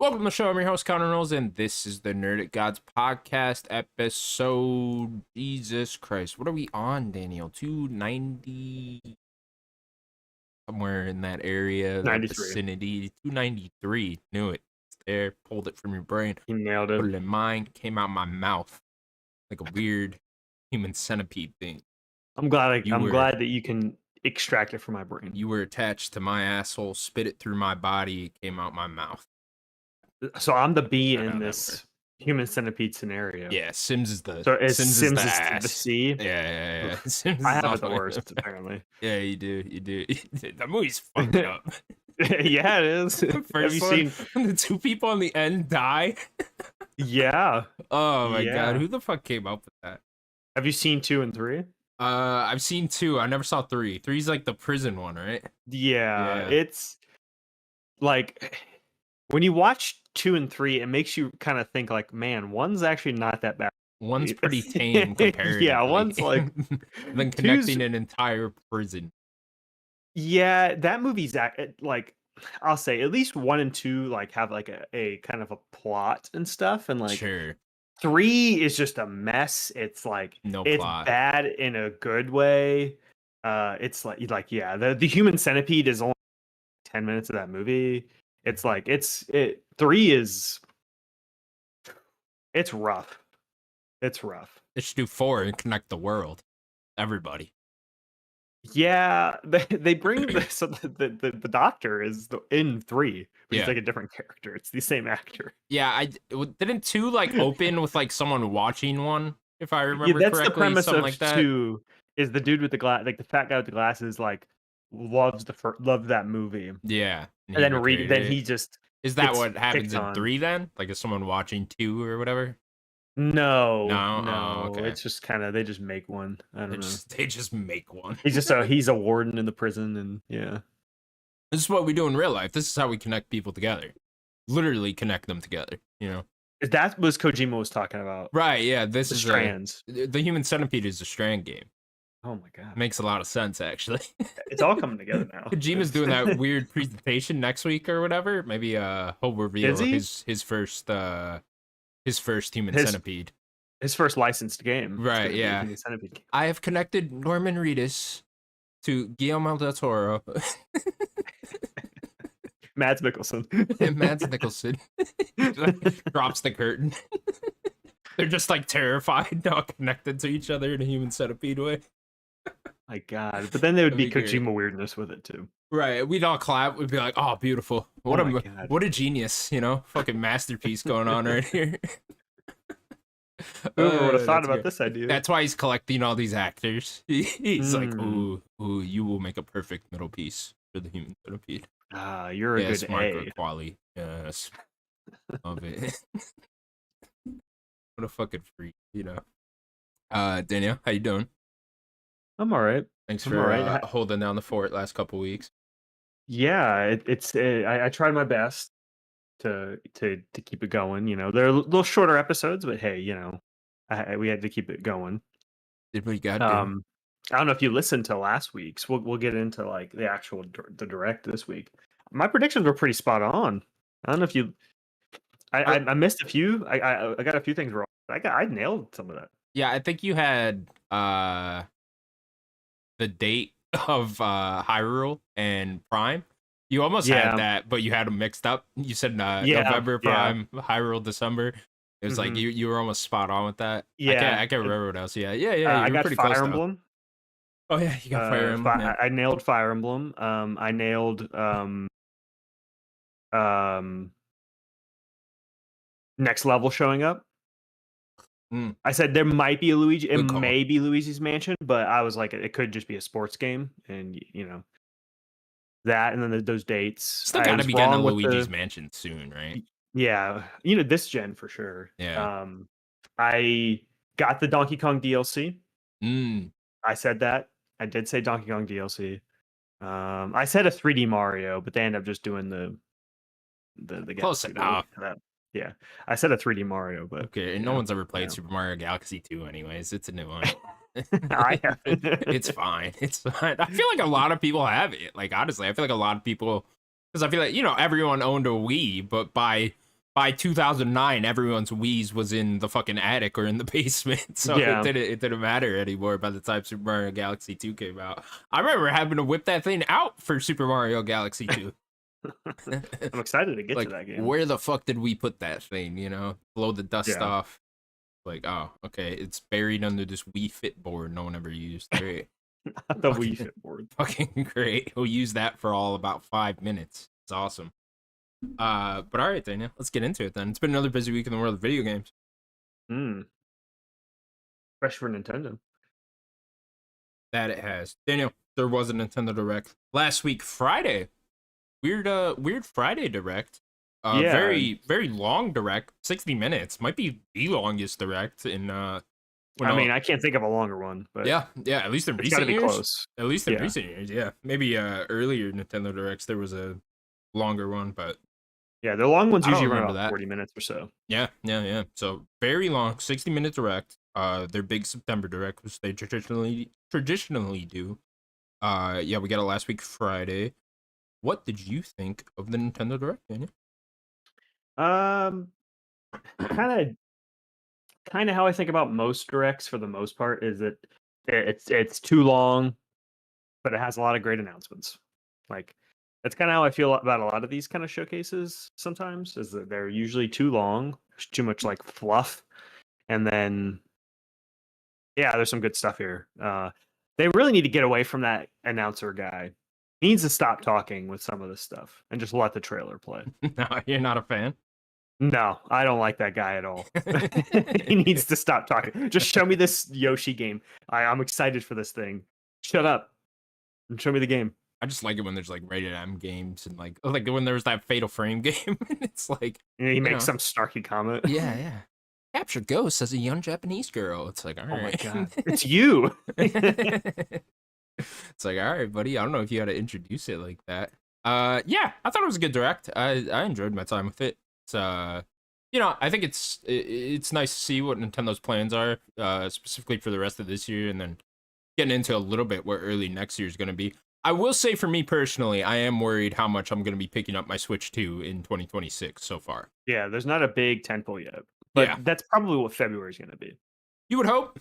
Welcome to the show. I'm your host, Connor Knowles, and this is the Nerdic Gods podcast episode. Jesus Christ. What are we on, Daniel? 290? Somewhere in that area, that 93. vicinity. 293. Knew it. It's there. Pulled it from your brain. You nailed Put it. it in mine. Came out my mouth. Like a weird human centipede thing. I'm glad were- glad that you can extract it from my brain. You were attached to my asshole, spit it through my body, it came out my mouth. So I'm the bee I know in that this human centipede scenario. Yeah, Sims is the So is Sims Sims is the is ass. the C? Yeah. Sims I is have it the awful. worst, apparently. Yeah, you do. That movie's fucked up. Yeah, it is. Have First you one, seen? when the two people on the end die. Yeah. Oh my Yeah. god, who the fuck came up with that? Have you seen 2 and 3? I've seen 2. I never saw 3. 3's like the prison one, right? Yeah. Yeah. It's like when you watch 2 and 3, it makes you kind of think like, man, 1's actually not that bad. One's pretty tame comparatively. Yeah, 1's like then 2's connecting an entire prison. Yeah, that movie's like I'll say at least 1 and 2 like have like a kind of a plot and stuff, and like Sure, 3 is just a mess. It's like no it's plot. bad in a good way. It's like yeah, the human centipede is only 10 minutes of that movie. It's like 3 is it's rough. It's rough. They should do 4 and connect the world. Everybody. Yeah, they bring the doctor is in 3, but Yeah. he's like a different character. It's the same actor. Yeah, didn't 2 like open with like someone watching one, if I remember Yeah, that's correctly, the premise something of like that. 2. Is the dude with the glass, like the fat guy with the glasses, like loves that movie, Yeah, and then recreated then it. he just Is that gets what happens picked in on. 3 then? Like is someone watching 2 or whatever? No. Oh, okay. It's just kind of they just make one. I don't know. They just make one. He's a warden in the prison, and yeah. This is what we do in real life. This is how we connect people together. Literally connect them together, you know? That was Kojima was talking about. Right, yeah. This The is strands. the Human Centipede is a strand game. Oh my god, Makes a lot of sense, actually. it's all coming together now. Kojima's doing that weird presentation next week or whatever. Maybe he'll reveal Is he? his first Human His- Centipede. His first licensed game. It's Right, gonna be yeah. Human Centipede game. I have connected Norman Reedus to Guillermo del Toro Mads Mikkelsen. and Mads Nicholson. Drops the curtain. They're just like terrified, not connected to each other in a Human Centipede way. My god, but then there would That'd be be great. Kojima weirdness with it too. Right, we'd all clap. We'd be like, "Oh, beautiful! Oh my God. What a genius! You know, fucking masterpiece going on right here." Whoever would have thought that's about good. this idea? That's why he's collecting all these actors. He's like, Mm. "Ooh, you will make a perfect middle piece for the Human Centipede." You're a Yes, good Marco A. Qualley. Yes, love it. What a fucking freak, you know. Danielle, how you doing? I'm all right. Thanks I'm for alright. holding down the fort last couple weeks. Yeah, I tried my best to keep it going. You know, they're a little shorter episodes, but hey, you know, we had to keep it going. Did what you got to do. I don't know if you listened to last week's. We'll get into like the actual the direct this week. My predictions were pretty spot on. I don't know if you. I missed a few. I got a few things wrong. I nailed some of that. Yeah, I think you had the date of Hyrule and Prime. You almost Yeah. had that, but you had them mixed up. You said Yeah, November yeah. Prime, Hyrule December. It was like Mhm. you were almost spot on with that. Yeah. I can't remember what else. Yeah. You I were got pretty Fire close. Though. Emblem. Oh yeah, you got Fire Emblem. Yeah. I nailed Fire Emblem. I nailed Next Level showing up. Mm. I said there might be a Luigi. It Good call. may be Luigi's Mansion, but I was like, it could just be a sports game, and you know that, and then those dates. Still I got to was be getting a wrong with Luigi's Mansion soon, right? Yeah, you know, this gen for sure. Yeah. I got the Donkey Kong DLC. Mm. I said that. I did say Donkey Kong DLC. I said a 3D Mario, but they end up just doing the Close Galaxy enough. one. Yeah, I said a 3D Mario, but Okay, and you no know, one's ever played yeah. Super Mario Galaxy 2 anyways. It's a new one. I haven't. It's fine. It's fine. I feel like a lot of people have it. Like honestly, I feel like a lot of people, because I feel like, you know, everyone owned a Wii, but by by 2009, everyone's Wii's was in the fucking attic or in the basement, so Yeah. it didn't matter anymore by the time Super Mario Galaxy 2 came out. I remember having to whip that thing out for Super Mario Galaxy 2. I'm excited to get to Like, that game. where the fuck did we put that thing? You know, blow the dust Yeah. off. Like, oh, okay, it's buried under this Wii Fit board no one ever used. Great. The fucking, Wii Fit board. fucking great. We'll use that for all about 5 minutes. It's awesome. But all right, Daniel, let's get into it then. It's been another busy week in the world of video games. Fresh for Nintendo. That it has. Daniel, there was a Nintendo Direct last week, Friday. Weird Friday Direct. Yeah. Very long Direct. 60 minutes. Might be the longest Direct in I mean, I can't think of a longer one, but yeah, at least in it's got to recent be years. close. At least in recent years, yeah. Maybe earlier Nintendo Directs there was a longer one, but Yeah, the long ones I don't usually run remember about that. 40 minutes or so. Yeah. So very long, 60-minute Direct. Their big September Direct, which they traditionally do. Yeah, we got it last week Friday. What did you think of the Nintendo Direct, Daniel? Kind of how I think about most directs for the most part is that it's too long, but it has a lot of great announcements. Like that's kind of how I feel about a lot of these kind of showcases sometimes is that they're usually too long, there's too much like fluff, and then yeah, there's some good stuff here. They really need to get away from that announcer guy. He needs to stop talking with some of this stuff and just let the trailer play. No, you're not a fan. No, I don't like that guy at all. He needs to stop talking. Just show me this Yoshi game. I'm excited for this thing. Shut up and show me the game. I just like it when there's like rated M games and like when there was that Fatal Frame game and it's like And he you makes know. some snarky comment. Yeah. Capture ghosts as a young Japanese girl. It's like, all right. Oh my god, it's you. It's like, all right, buddy. I don't know if you had to introduce it like that. Yeah, I thought it was a good Direct. I enjoyed my time with it. It's I think it's nice to see what Nintendo's plans are, specifically for the rest of this year, and then getting into a little bit where early next year is going to be. I will say for me personally, I am worried how much I'm going to be picking up my Switch 2 in 2026 so far. Yeah, there's not a big tentpole yet, but that's probably what February is going to be. You would hope.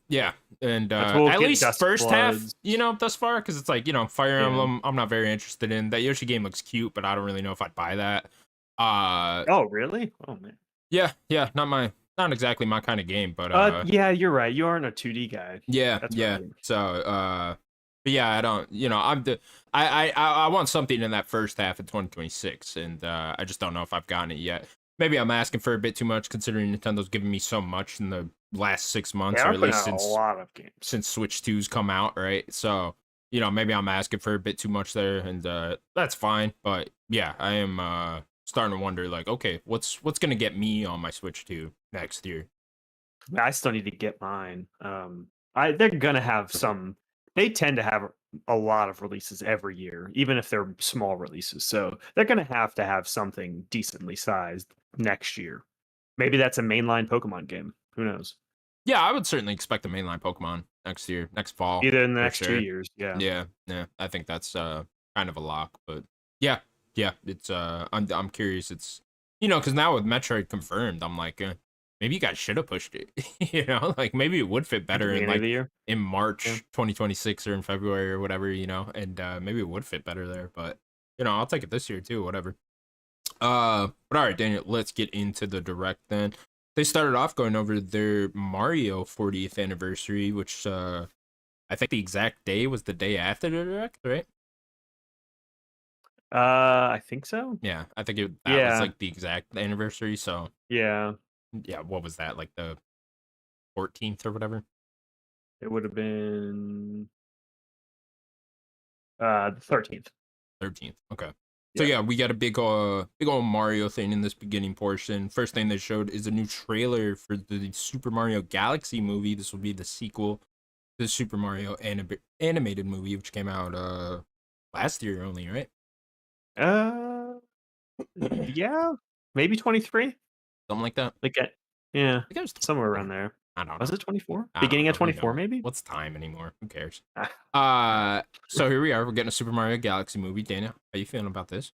Yeah. And At least Dust first Bloods. half, thus far, because it's like, Fire Emblem, I'm not very interested in. That Yoshi game looks cute, but I don't really know if I'd buy that. Oh, really? Oh, man. Yeah, not exactly my kind of game, but yeah, you're right. You aren't a 2D guy. yeah, That's yeah. right. So, but yeah, I don't, I want something in that first half of 2026, and I just don't know if I've gotten it yet. Maybe I'm asking for a bit too much, considering Nintendo's giving me so much in the last 6 months, or at least since a lot of games since Switch 2's come out, right? So, maybe I'm asking for a bit too much there, and that's fine. But yeah, I am starting to wonder, like, okay, what's gonna get me on my Switch 2 next year? I still need to get mine. They're gonna have some. They tend to have a lot of releases every year, even if they're small releases. So they're gonna have something decently sized next year. Maybe that's a mainline Pokemon game. Who knows? Yeah, I would certainly expect a mainline Pokemon next year, next fall. Either in the for next sure. 2 years. Yeah. Yeah. I think that's kind of a lock, but yeah. It's I'm curious. It's because now with Metroid confirmed, I'm like, maybe you guys should have pushed it. Like maybe it would fit better in like the year. in March 2026 or in February or whatever, and maybe it would fit better there. But I'll take it this year too. Whatever. But all right, Daniel, let's get into the Direct then. They started off going over their Mario 40th anniversary, which I think the exact day was the day after the Direct, right? I think so. Yeah, I think that was like the exact anniversary. So yeah, what was that, like the 14th or whatever? It would have been the 13th. 13th. Okay. So yeah, we got a big old Mario thing in this beginning portion. First thing they showed is a new trailer for the Super Mario Galaxy movie. This will be the sequel to the Super Mario animated movie, which came out last year only, right? Yeah, maybe 23, something like that. Yeah, I think it was somewhere around there. I don't know. Was it 24? Beginning of 24, maybe? What's time anymore? Who cares? So here we are. We're getting a Super Mario Galaxy movie. Daniel, how you feeling about this?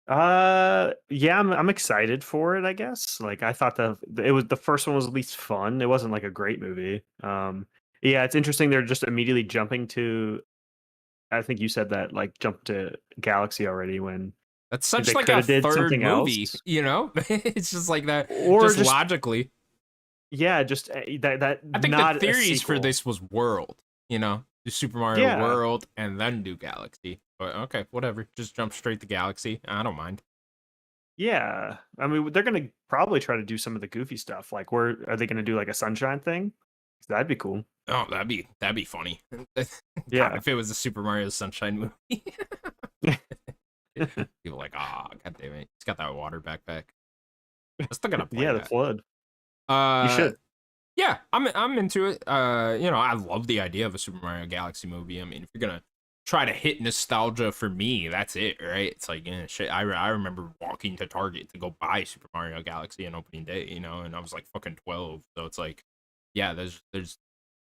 Yeah, I'm excited for it, I guess. Like I thought the first one was at least fun. It wasn't like a great movie. Yeah, it's interesting they're just immediately jumping to, I think you said that, like jump to Galaxy already when That's such they like could a have did third something movie, else. you know? It's just like that, Or just just, logically. yeah, just that I think the not a theories for sequel. this was World, you know? Do Super Mario Yeah. World and then do Galaxy. But okay, whatever. Just jump straight to Galaxy. I don't mind. Yeah. I mean, they're gonna probably try to do some of the goofy stuff. Like, where are they gonna do like a sunshine thing? That'd be cool. Oh, that'd be funny. God, Yeah. if it was a Super Mario Sunshine movie. People like, ah, god damn it. He's got that water backpack. I'm still gonna play Yeah, the that. flood. You Uh should. yeah, I'm into it. I love the idea of a Super Mario Galaxy movie. I mean, if you're gonna try to hit nostalgia for me, that's it, right? It's like, yeah, shit. I remember walking to Target to go buy Super Mario Galaxy on opening day, and I was like fucking 12. So it's like, yeah, there's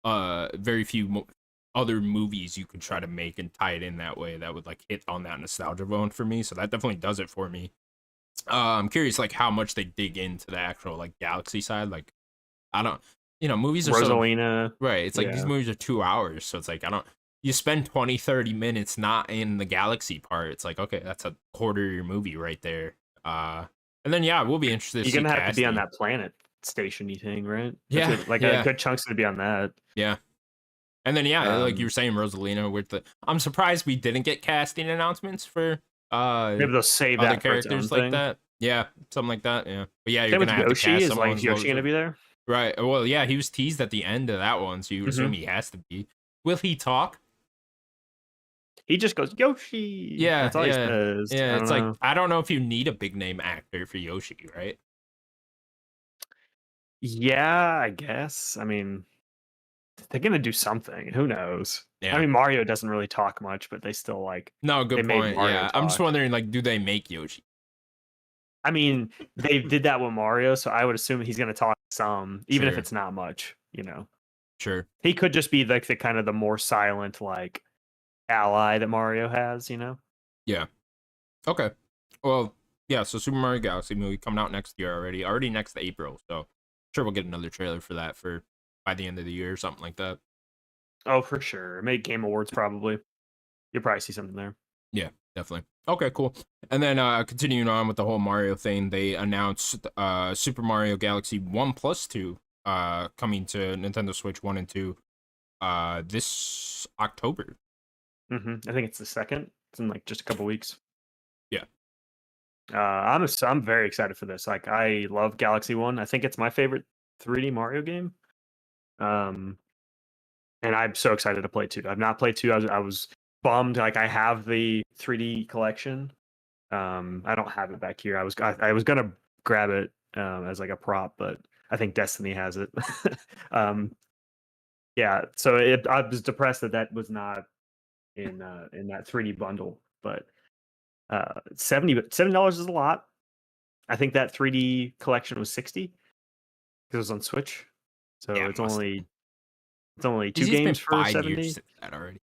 very few other movies you could try to make and tie it in that way that would like hit on that nostalgia bone for me. So that definitely does it for me. I'm curious like how much they dig into the actual like Galaxy side. Like I don't, movies are so Rosalina. right. It's like these Yeah. movies are 2 hours, so it's like I don't. You spend 20, 30 minutes not in the Galaxy part. It's like okay, that's a quarter of your movie right there. And then yeah, we'll be interested to You're see gonna have to be on casting. that planet station-y thing, right? That's Yeah, like a yeah, good chunks to be on that. yeah. And then yeah, like you Um, were saying, Rosalina with the. I'm surprised we didn't get casting announcements for maybe they'll save other that for its own characters like thing. that. Yeah, something like that. Yeah, but yeah, you're Same with gonna have to Yoshi. cast Is someone like as low Yoshi as gonna be there? right. Well, yeah, he was teased at the end of that one, so you would assume Hmm. he has to be. Will he talk? He just goes Yoshi. Yeah, That's all he yeah, says. yeah. I don't It's like know. I don't know if you need a big name actor for Yoshi, right? Yeah, I guess. I mean, they're gonna do something. Who knows? I Yeah. mean, Mario doesn't really talk much, but they still like No, they good made point. Mario Yeah, I'm just talk. wondering, like, do they make Yoshi? I mean, they did that with Mario, so I would assume he's gonna talk some, even if Sure, it's not much. sure. He could just be like the kind of the more silent like ally that Mario has. Yeah. Okay. Well, yeah. So Super Mario Galaxy movie coming out next year already next April. So sure we'll get another trailer for that for by the end of the year or something like that. Oh, for sure. Make Game Awards probably. You'll probably see something there. Yeah, definitely. Okay, cool. And then continuing on with the whole Mario thing, they announced Super Mario Galaxy 1 plus 2 coming to Nintendo Switch 1 and 2 this October. I think it's the second. It's in like just a couple weeks. Yeah. I'm very excited for this. Like, I love Galaxy One. I think it's my favorite 3D Mario game. Um, and I'm so excited to play two. I've not played two. I was bummed. Like, I have the 3D collection. I don't have it back here. I was gonna grab it as like a prop, but I think Destiny has it. um, yeah. So I was depressed that was not in that 3D bundle, but $70 is a lot. I think that 3D collection was 60 because it was on Switch. So Yeah, it's must. only two It's been games for 5 years 70. since that already.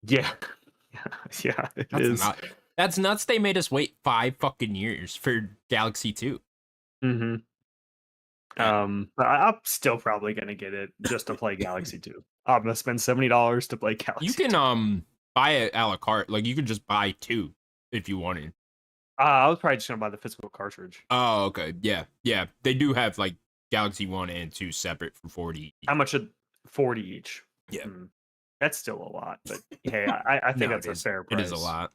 Yeah. Yeah, it That's is. not. That's nuts. They made us wait 5 fucking years for Galaxy 2. Mm-hmm. Yeah. But I'm still probably gonna get it just to play Galaxy 2. I'm gonna spend $70 to play You Galaxy can 2. buy it a la carte. Like you could just buy two if you wanted. I was probably just gonna buy the physical cartridge. Oh, okay. Yeah. Yeah. They do have like Galaxy 1 and 2 separate for 40 each. How much? 40 each. Yeah. That's still a lot, but hey, I think No, that's a fair it price. is a lot.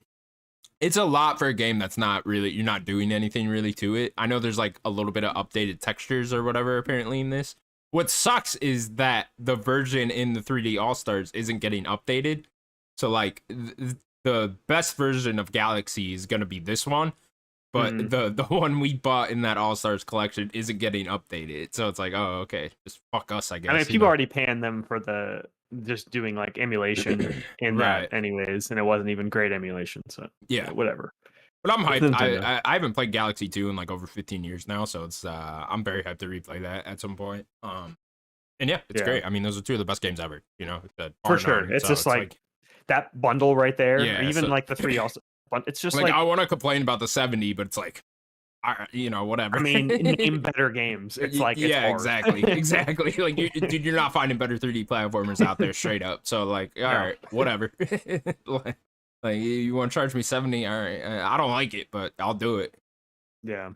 It's a lot for a game that's not really you're not doing anything really to it. I know there's like a little bit of updated textures or whatever apparently in this. What sucks is that the version in the 3D All-Stars isn't getting updated. So like the best version of Galaxy is going to be this one, but Mhm. the one we bought in that All-Stars collection isn't getting updated. So it's like, "Oh, okay. Just fuck us, I guess." I mean, people already panned them for the just doing like emulation in that Right. anyways, and it wasn't even great emulation, so Yeah. whatever. But I'm It's hyped. Nintendo. I haven't played Galaxy 2 in like over 15 years now, so it's I'm very hyped to replay that at some point. And yeah, it's Yeah, great. I mean, those are two of the best games ever, for bar sure. none. It's So just it's like like that bundle right there, or yeah, even so like the three also. It's just Like, like, I want to complain about the 70, but it's like, whatever. I mean, name better games. It's like, it's Yeah, hard. exactly. Like, dude, you're not finding better 3D platformers out there, straight up. So, like, all No. right, whatever. Like, you want to charge me 70? All right, I don't like it, but I'll do it. Yeah.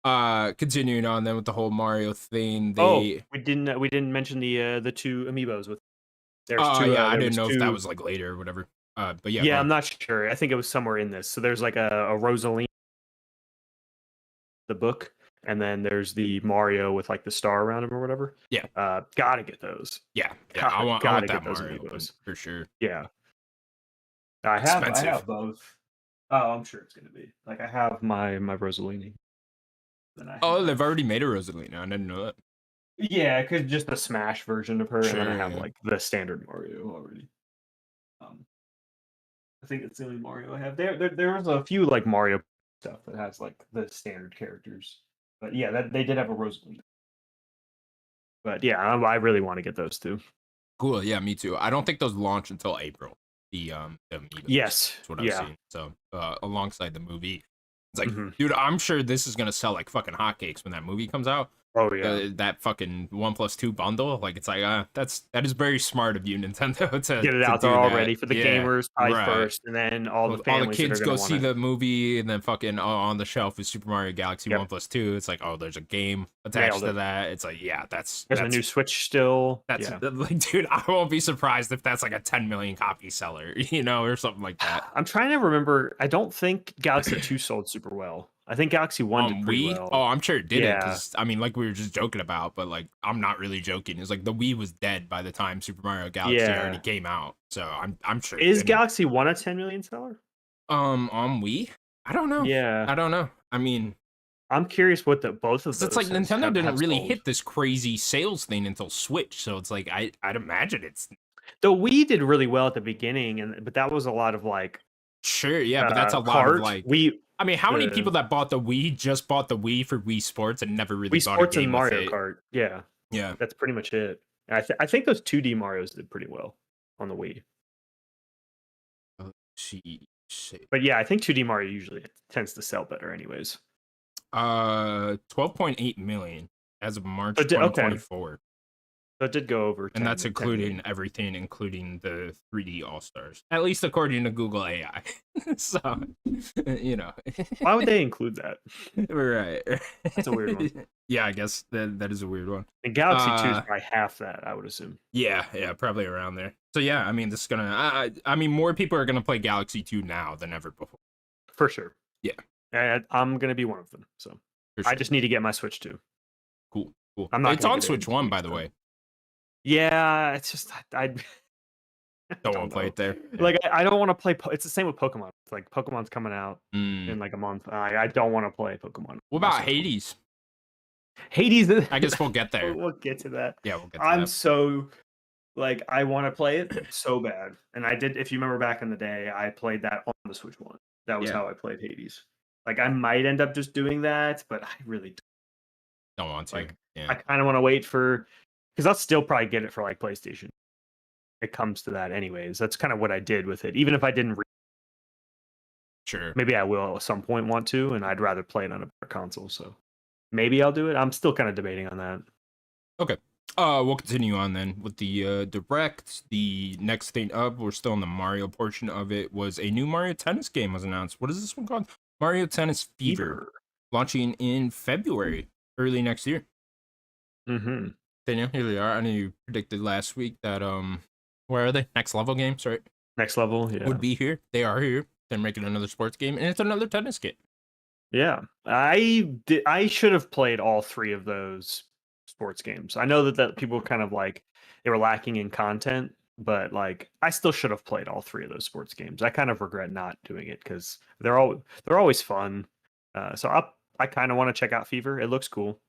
Continuing on then with the whole Mario thing, Oh, they. we didn't mention the two amiibos with. There's Oh two. yeah, I There didn't was know if that two. was like later or whatever. But yeah, go Yeah, I'm on. not sure. I think it was somewhere in this. So there's like a Rosaline, the book, and then there's the Mario with like the star around him or whatever. Yeah, Gotta get those. yeah. I want Gotta get that those Mario one amiibos. for sure. Yeah, I Expensive. have both. Oh, I'm sure it's gonna be like I have my Rosalini. Then I Oh, have, they've already made a Rosalina. I didn't know that. yeah, because just the Smash version of her, and then I Sure. have Yeah. like the standard Mario already. I think it's the only Mario I have. There was a few like Mario stuff that has like the standard characters, but yeah, that they did have a Rosalina. But yeah, really want to get those too. Cool. Yeah, me too. I don't think those launch until April. The Amiibos. Yes. That's what I've Yeah. seen. So alongside the movie, it's like, Mhm. dude, I'm sure this is gonna sell like fucking hotcakes when that movie comes out. Oh yeah. That fucking 1+2 bundle, like it's like that is very smart of you, Nintendo, Get it to out there do already that. for the Yeah, gamers probably right. first, and then all the All the families that are kids gonna go want see it. the movie, and then fucking on the shelf is Super Mario Galaxy Yep. 1+2. It's like, oh, there's a game attached Nailed to it. that. It's like, yeah, There's that's a new Switch still. that's Yeah. like, dude, I won't be surprised if that's like a 10 million copy seller, or something like that. I'm trying to remember. I don't think Galaxy 2 sold super well. I think Galaxy 1 did pretty Wii? well. Oh, I'm sure it didn't, Yeah. because I mean, like we were just joking about, but like I'm not really joking. It's like the Wii was dead by the time Super Mario Galaxy Yeah. already came out, so I'm sure. it Is didn't. Galaxy 1 a 10 million seller? On Wii? I don't know. Yeah. I don't know. I mean, I'm curious what both of 'cause those it's like Nintendo have didn't really sold. hit this crazy sales thing until Switch, so it's like I'd imagine it's The Wii did really well at the beginning, but that was a lot of like sure, yeah, but that's a lot cart. of like. Wii I mean, how many the- people that bought the Wii just bought the Wii for Wii Sports and never really Wii bought Sports a game and with Mario it? Kart. Yeah, Yeah. that's pretty much it. I think those 2D Marios did pretty well on the Wii. Shit. But yeah, I think 2D Mario usually tends to sell better, anyways. 12.8 million as of March Okay. 2024. So it did go over, 10, And that's 10 including million. everything, including the 3D All Stars. At least according to Google AI. So, Why would they include that? Right. That's a weird one. Yeah, I guess that is a weird one. And Galaxy 2 is probably half that, I would assume. Yeah, probably around there. So yeah, I mean, this is gonna. I mean, more people are gonna play Galaxy 2 now than ever before. For sure. Yeah. And I'm gonna be one of them. So For sure. I just need to get my Switch 2. Cool. I'm not It's gonna on get it Switch in 1, by 2 the weeks, way. Yeah, it's just I Don't want to play know. it there. Like I don't want to play. It's the same with Pokemon. It's like Pokemon's coming out Mm. in like a month. I don't want to play Pokemon. What about myself. Hades? Hades? I guess we'll get there. We'll get to that. Yeah, we'll get to I'm that. so like I want to play it so bad, and I did. If you remember back in the day, I played that on the Switch 1. That was Yeah. how I played Hades. Like I might end up just doing that, but I really Don't want to. like. Yeah. I kind of want to wait because I'll still probably get it for like PlayStation. It comes to that, anyways. That's kind of what I did with it. Even if I didn't, Sure. maybe I will at some point want to, and I'd rather play it on a better console. So maybe I'll do it. I'm still kind of debating on that. Okay. We'll continue on then with the direct. The next thing up, we're still in the Mario portion of it, was a new Mario Tennis game was announced. What is this one called? Mario Tennis Fever, launching in February, early next year. Mm-hmm. Daniel, here they are. I know you predicted last week that where are they? Next Level Games, right? Next Level, yeah. Would be here. They are here. They're making another sports game, and it's another tennis game. Yeah, I should have played all 3 of those sports games. I know that people kind of like they were lacking in content, but like I still should have played all 3 of those sports games. I kind of regret not doing it because they're always fun. So I kind of want to check out Fever. It looks cool.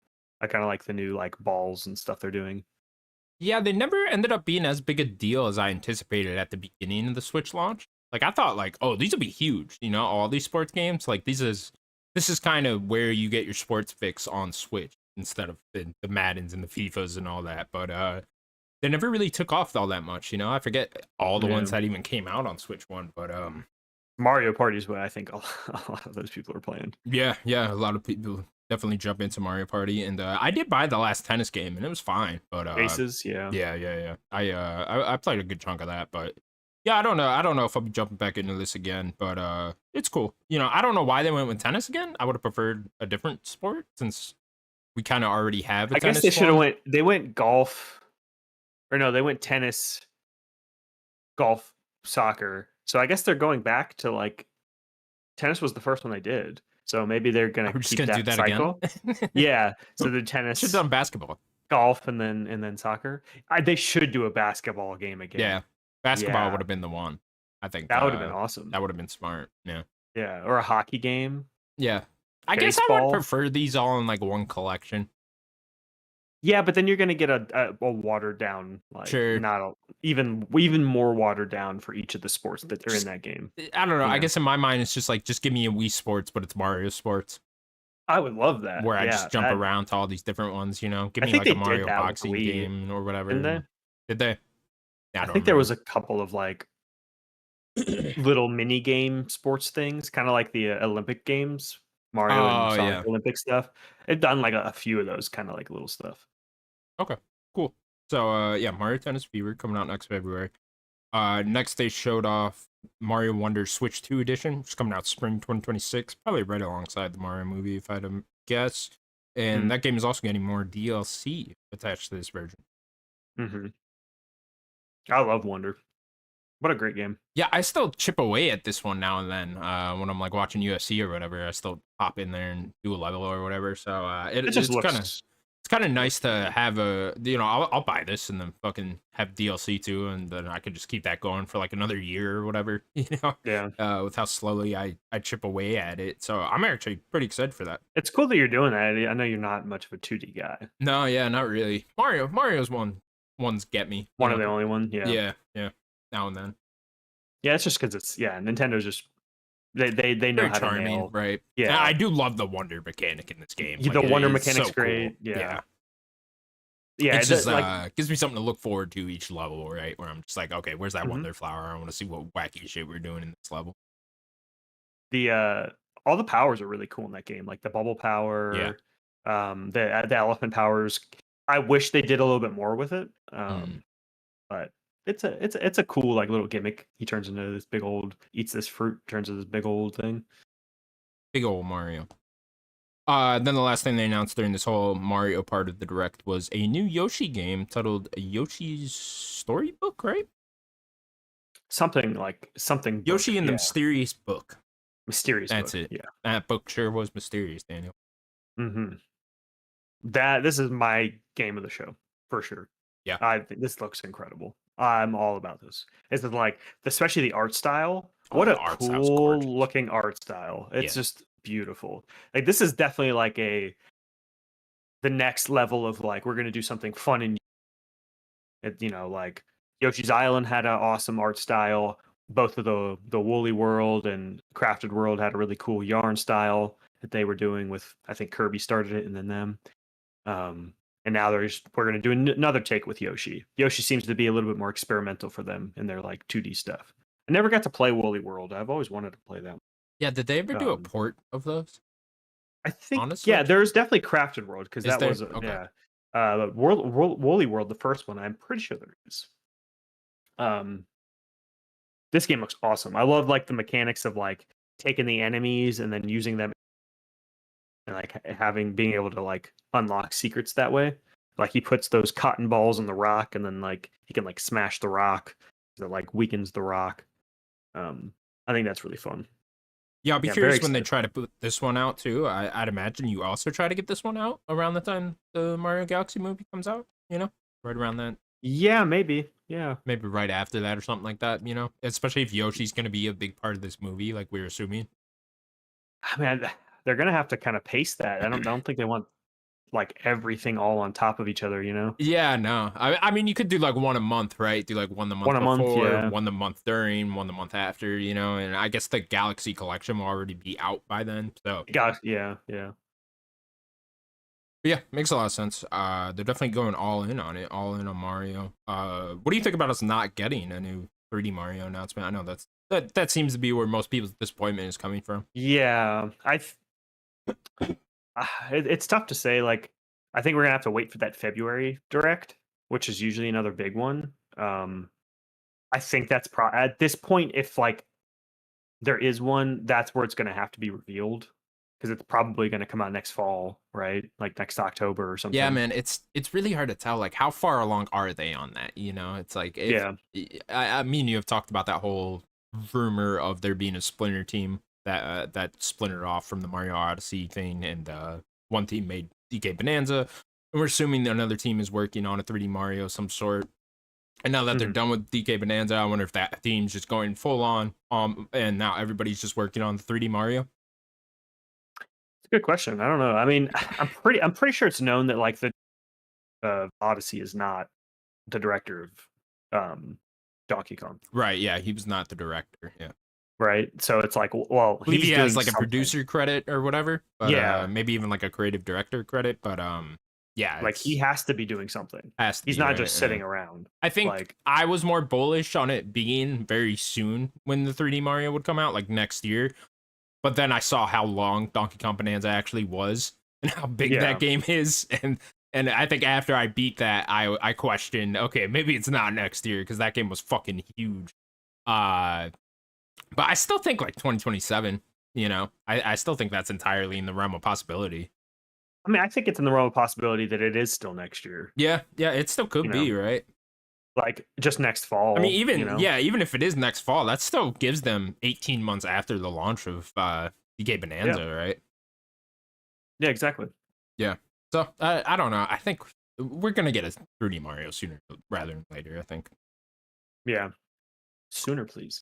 I kind of like the new like balls and stuff they're doing. Yeah, they never ended up being as big a deal as I anticipated at the beginning of the Switch launch. Like I thought, like, oh, these will be huge. All these sports games. Like this is kind of where you get your sports fix on Switch instead of the Maddens and the FIFAs and all that. But they never really took off all that much. I forget all the ones that even came out on Switch 1. But Mario Party is what I think a lot of those people are playing. Yeah, yeah, a lot of people definitely jump into Mario Party, and I did buy the last tennis game, and it was fine. But Aces, yeah. yeah, yeah, yeah. I played a good chunk of that, but yeah, I don't know if I'll be jumping back into this again, but it's cool. I don't know why they went with tennis again. I would have preferred a different sport since we kind of already have a I guess tennis they should have squad. they went golf, or no, they went tennis, golf, soccer. So I guess they're going back to like tennis was the first one they did. So maybe they're gonna We're just keep gonna do that that again. cycle. Yeah. So the Should have tennis, done basketball. golf, and then soccer. They should do a basketball game Yeah, again. basketball would Yeah, have been the one. I think that would have been awesome. that would have been smart. Yeah. Yeah, or a hockey game, Yeah. I guess I would baseball. prefer these all in like one collection. Yeah, but then you're gonna get a watered down, like Sure. not even more watered down for each of the sports that are in Just that game. I don't know. You I know, guess in my mind it's just like just give me a Wii Sports, but it's Mario Sports I would love that. where I Yeah, just jump around to all these different ones, Give I me think like they a did Mario that with boxing Wii, game or whatever. didn't they? Did they? I I don't think there was remember. a couple of like little mini game sports things, kind of like the Olympic games, Mario and Oh Sonic yeah. Olympic stuff. They've done like a few of those kind of like little stuff. Okay. Cool. So yeah, Mario Tennis Fever coming out next February. Next they showed off Mario Wonder Switch 2 edition, which is coming out spring 2026, probably right alongside the Mario movie if I had to guess. And Mm, that game is also getting more DLC attached to this version. hmm I love Wonder. What a great game. Yeah, I still chip away at this one now and then. When I'm like watching UFC or whatever, I still pop in there and do a level or whatever. So It just it's kind of nice to have I'll buy this and then fucking have DLC too, and then I can just keep that going for like another year or whatever. yeah. With how slowly I chip away at it. So I'm actually pretty excited for that. It's cool that you're doing that. I know you're not much of a 2D guy. No, yeah, not really. Mario's ones get me. One of the only one. Yeah. Yeah, yeah. Now and then. Yeah, it's just because Nintendo's just they know Very how to charming, nail. right? Yeah, And I do love the wonder mechanic in this game. the Like, it Wonder is mechanic's so great. cool. Yeah, yeah. It's just Like gives me something to look forward to each level, right? Where I'm just like, okay, where's that mhm. wonder flower? I want to see what wacky shit we're doing in this level. the all the powers are really cool in that game. Like the bubble Yeah. power, the elephant powers. I wish they did a little bit more with it. Mm. But it's a cool like little gimmick. He turns into this big old eats this fruit, turns into this big old thing. Big old Mario. Then the last thing they announced during this whole Mario part of the direct was a new Yoshi game titled Yoshi's Storybook, right? Something book. Yoshi and the Yeah, Mysterious Book. mysterious That's book. it. Yeah. That book sure was mysterious, Daniel. hmm this is my game of the show for sure. Yeah. I think this looks incredible. I'm all about this. It's like, especially the art style. Oh, What the a art style's cool gorgeous. looking art style. It's Yeah. just beautiful. Like this is definitely like the next level of like we're gonna do something fun and like Yoshi's Island had an awesome art style. Both of the Woolly World and Crafted World had a really cool yarn style that they were doing with. I think Kirby started it and then them. And now we're going to do another take with Yoshi. Yoshi seems to be a little bit more experimental for them in their like 2D stuff. I never got to play Woolly World. I've always wanted to play that. Yeah, did they ever do a Um, port of those? I think Honestly? there's definitely Crafted World because Is that there? was Okay. yeah. Woolly World, the first one, I'm pretty sure there is. Um, this game looks awesome. I love like the mechanics of like taking the enemies and then using them and like being able to like unlock secrets that way. Like he puts those cotton balls in the rock and then like he can like smash the rock that like weakens the rock. I think that's really fun. Yeah, I'll be Yeah, very curious when they excited. try to put this one out too. I'd imagine you also try to get this one out around the time the Mario Galaxy movie comes out, Right around that, Yeah, maybe. Yeah. maybe right after that or something like that, Especially if Yoshi's going to be a big part of this movie, like we're assuming. I mean, they're gonna have to kind of pace that. I don't think they want like everything all on top of each other. Yeah, no. I mean, you could do like one a month, right? Do like one the One month a month, before, yeah. one the month during, one the month after, And I guess the Galaxy Collection will already be out by then. So, Yeah, yeah. but yeah, makes a lot of sense. They're definitely going all in on it, all in on Mario. What do you think about us not getting a new 3D Mario announcement? I know that's That seems to be where most people's disappointment is coming from. Yeah, it's tough to say. Like, I think we're gonna have to wait for that February direct, which is usually another big one. I think that's at this point, if like there is one, that's where it's gonna have to be revealed because it's probably gonna come out next fall, right? Like next October or Yeah, something. man, it's really hard to tell. Like, how far along are they on that? You know, it's like if Yeah. I mean, you have talked about that whole rumor of there being a Splinter team that splintered off from the Mario Odyssey thing, and one team made DK Bonanza, and we're assuming that another team is working on a 3D Mario of some sort. And now that they're Mhm. done with DK Bonanza, I wonder if that team's just going full on, and now everybody's just working on the 3D Mario. It's a good question. I don't know. I mean, I'm pretty sure it's known that like the Odyssey is not the director of Donkey Kong, Right? Yeah, he was not the director. Yeah. right? So it's like, well, I believe he's he has doing like a something. producer credit or whatever, but Yeah, maybe even like a creative director credit. But yeah, like he it's has to be doing something. has to He's be not right. just Yeah. sitting around. I think Like, I was more bullish on it being very soon when the 3D Mario would come out, like next year. But then I saw how long Donkey Kong Bonanza actually was and how big that yeah, game is, and I think after I beat that, I questioned, okay, maybe it's not next year because that game was fucking huge. Uh, but I still think like 2027. You know, I still think that's entirely in the realm of possibility. I mean, I think it's in the realm of possibility that it is still next year. Yeah, yeah, it still You could know, be, right? like just next I mean, fall. You even know, yeah, even if it is next fall, that still gives them 18 months after the launch of DK yeah, Bonanza, right? yeah, exactly. Yeah. So I don't know. I think we're gonna get a 3D Mario sooner rather than later. I think. Yeah, sooner, please.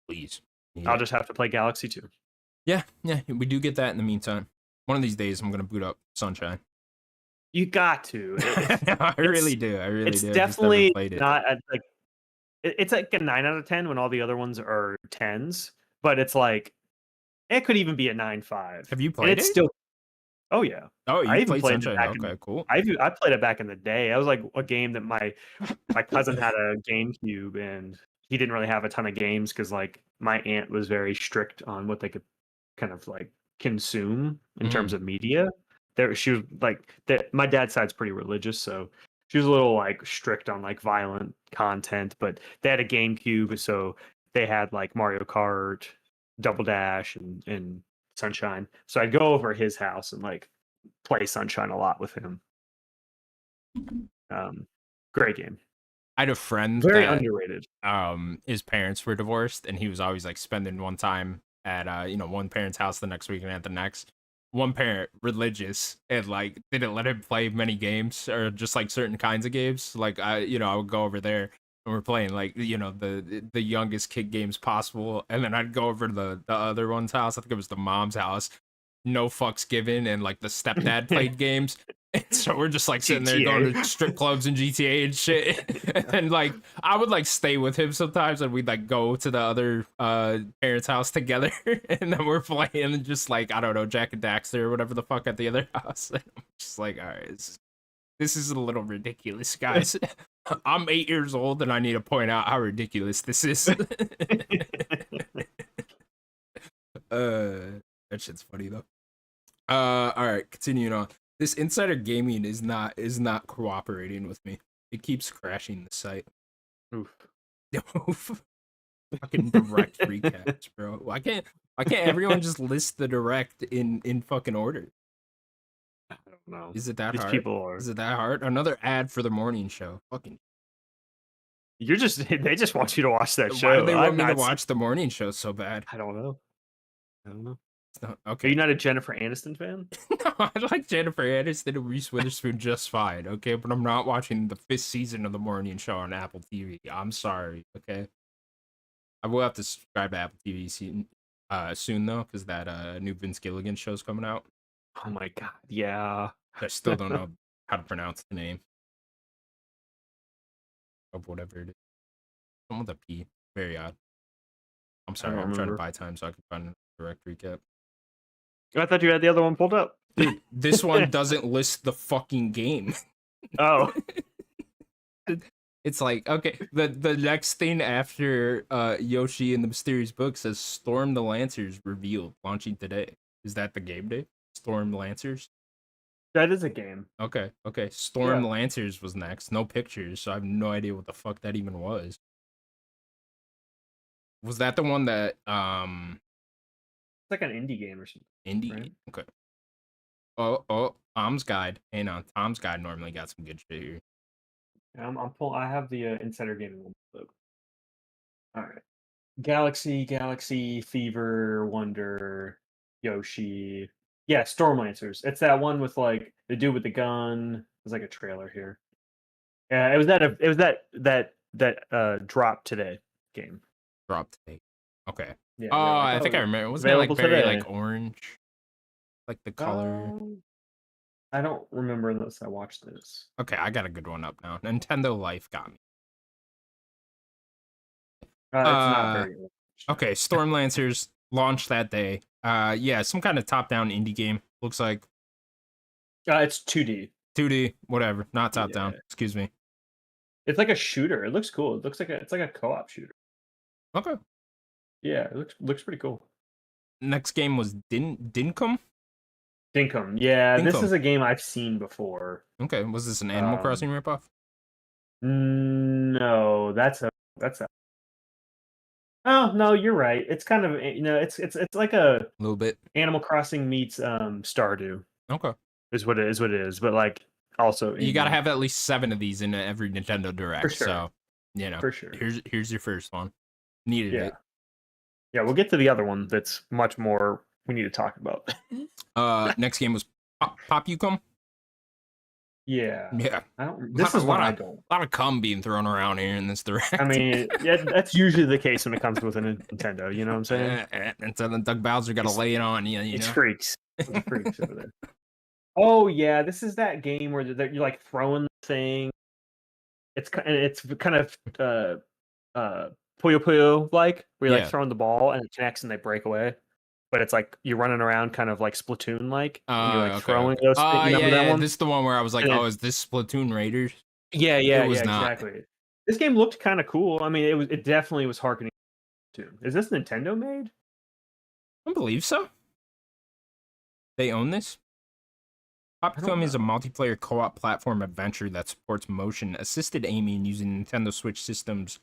Please. Need I'll it. just have to play Galaxy 2. Yeah, yeah. We do get that in the meantime. One of these days, I'm gonna boot up Sunshine. You got to. I really do. I really It's do. I've just never definitely played it. not at like it's like a 9 out of 10 when all the other ones are 10s, but it's like it could even be a 9.5. Have you And played it's it? still oh yeah. Oh, I you even played played it Sunshine. back in Okay, cool. I played it back in the day. That was like a game that my cousin had a GameCube and he didn't really have a ton of games because like my aunt was very strict on what they could kind of like consume in terms Mm. of media. There she was like that my dad's side's pretty religious, so she was a little like strict on like violent content, but they had a GameCube, so they had like Mario Kart, Double Dash and Sunshine. So I'd go over his house and like play Sunshine a lot with him. Um Great game. I had a friend Very that underrated. his parents were divorced, and he was always like spending one time at one parent's house, the next weekend at the next. One parent religious and like didn't let him play many games or just like certain kinds of games. Like I would go over there and we're playing like the youngest kid games possible, and then I'd go over to the other one's house. I think it was the mom's house. No fucks given, and like the stepdad played games. And so we're just like sitting there going to GTA. strip clubs and GTA and shit. And like I would like stay with him sometimes, and we'd like go to the other parents' house together, and then we're playing just like I don't know, Jack and Daxter or whatever the fuck at the other house. And I'm just like, all right, this is a little ridiculous, guys. I'm 8 years old, and I need to point out how ridiculous this is. That shit's funny though. All right, continuing on. This insider gaming is not cooperating with me. It keeps crashing the site. Oof. Fucking direct recaps, bro. Why can't everyone just list the direct in fucking order? I don't know. Is it that These hard? people are Is it that hard? Another ad for the morning show. Fucking you're just they just want you to watch that why do show. they want I'm me to not watch the morning show so bad? I don't know. I don't know. It's not, Are you okay. not a Jennifer Aniston fan? No, I like Jennifer Aniston and Reese Witherspoon just fine, okay? But I'm not watching the 5th season of the morning show on Apple TV. I'm sorry, okay? I will have to subscribe to Apple TV soon though, because that new Vince Gilligan show's coming out. Oh my god, yeah. I still don't know how to pronounce the name of whatever it is. Something with a P. Very odd. I'm I sorry. don't I'm trying to remember. buy time so I can find a direct recap. I thought you had the other one pulled up. Dude, this one doesn't list the fucking game. Oh, It's like, okay, the next thing after Yoshi and the Mysterious Book says Storm the Lancers revealed, launching today. Is that the game day? Storm Lancers? That is a game. Okay. Storm Yeah. Lancers was next. No pictures, so I have no idea what the fuck that even was. Was that the one that It's like an indie game or something, indie? right? Okay. Tom's Guide. Hang on, Tom's Guide normally got some good shit here. Yeah, I'm pull. I have the Insider Gaming one. Look. All right. Galaxy, Fever, Wonder, Yoshi. Yeah, Stormlancers. It's that one with like the dude with the gun. There's like a trailer here. Yeah, it was that drop today game. Drop today. Okay. Yeah, Oh, they're like, I oh, think I remember. Wasn't it like available very today. like orange? Like the color. I don't remember unless I watched this. Okay, I got a good one up now. Nintendo Life got me. It's not very orange. Okay, Stormlancers launched that day. Yeah, some kind of top-down indie game. Looks like It's 2D. 2D, whatever. Not Yeah. top-down. Excuse me. It's like a shooter. It looks cool. It looks like it's like a co-op shooter. Okay. Yeah, it looks pretty cool. Next game was Dinkum. Dinkum. Yeah, this Dinkum. is a game I've seen before. Okay, was this an Animal Crossing ripoff? No, that's a. Oh no, you're right. It's kind of it's like a little bit. Animal Crossing meets Stardew. Okay. Is what it is, but like also you got to have at least 7 of these in every Nintendo Direct. For sure. So, for sure. Here's your first one. Needed it. Yeah, we'll get to the other one that's much more we need to talk about. Next game was Pop You Come. Yeah. I don't. This is one I don't. A lot of cum being thrown around here in this Direct. I mean, that's usually the case when it comes with a Nintendo. You know what I'm saying? And so then Doug Bowser got to lay it on you. It's freaks. It's freaks over there. Oh yeah, this is that game where you're like throwing the thing. It's kind of Puyo Puyo like, where you're like throwing the ball and it connects and they break away. But it's like you're running around kind of like Splatoon like. You're like throwing those things. Remember that one? This is the one where I was like, oh, is this Splatoon Raiders? Yeah, it was not. Exactly. This game looked kind of cool. I mean, it definitely was harkening to. Is this Nintendo made? I believe so. They own this. Popcom is a multiplayer co-op platform adventure that supports motion-assisted aiming using Nintendo Switch System's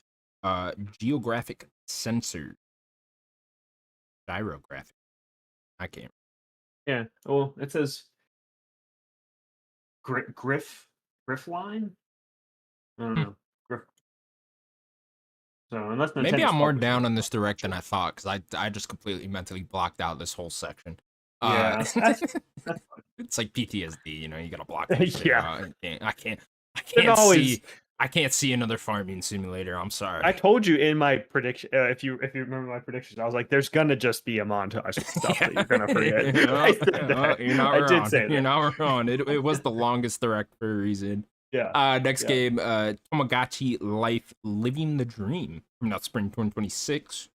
geographic sensor. Gyrographic. I can't. Yeah. Well, it says Griff line. I don't know. Griff. So unless Nintendo's maybe I'm more down on this Direct than I thought, because I just completely mentally blocked out this whole section. Yeah, it's like PTSD, you gotta block. Yeah, I can't see another farming simulator. I'm sorry. I told you in my prediction, if you remember my predictions, I was like, "There's gonna just be a montage of stuff that you're gonna forget." You're not wrong. I did say that. You're not wrong. It was the longest Direct for a reason. Yeah. Next game, Tamagotchi Life: Living the Dream, coming out spring 2026.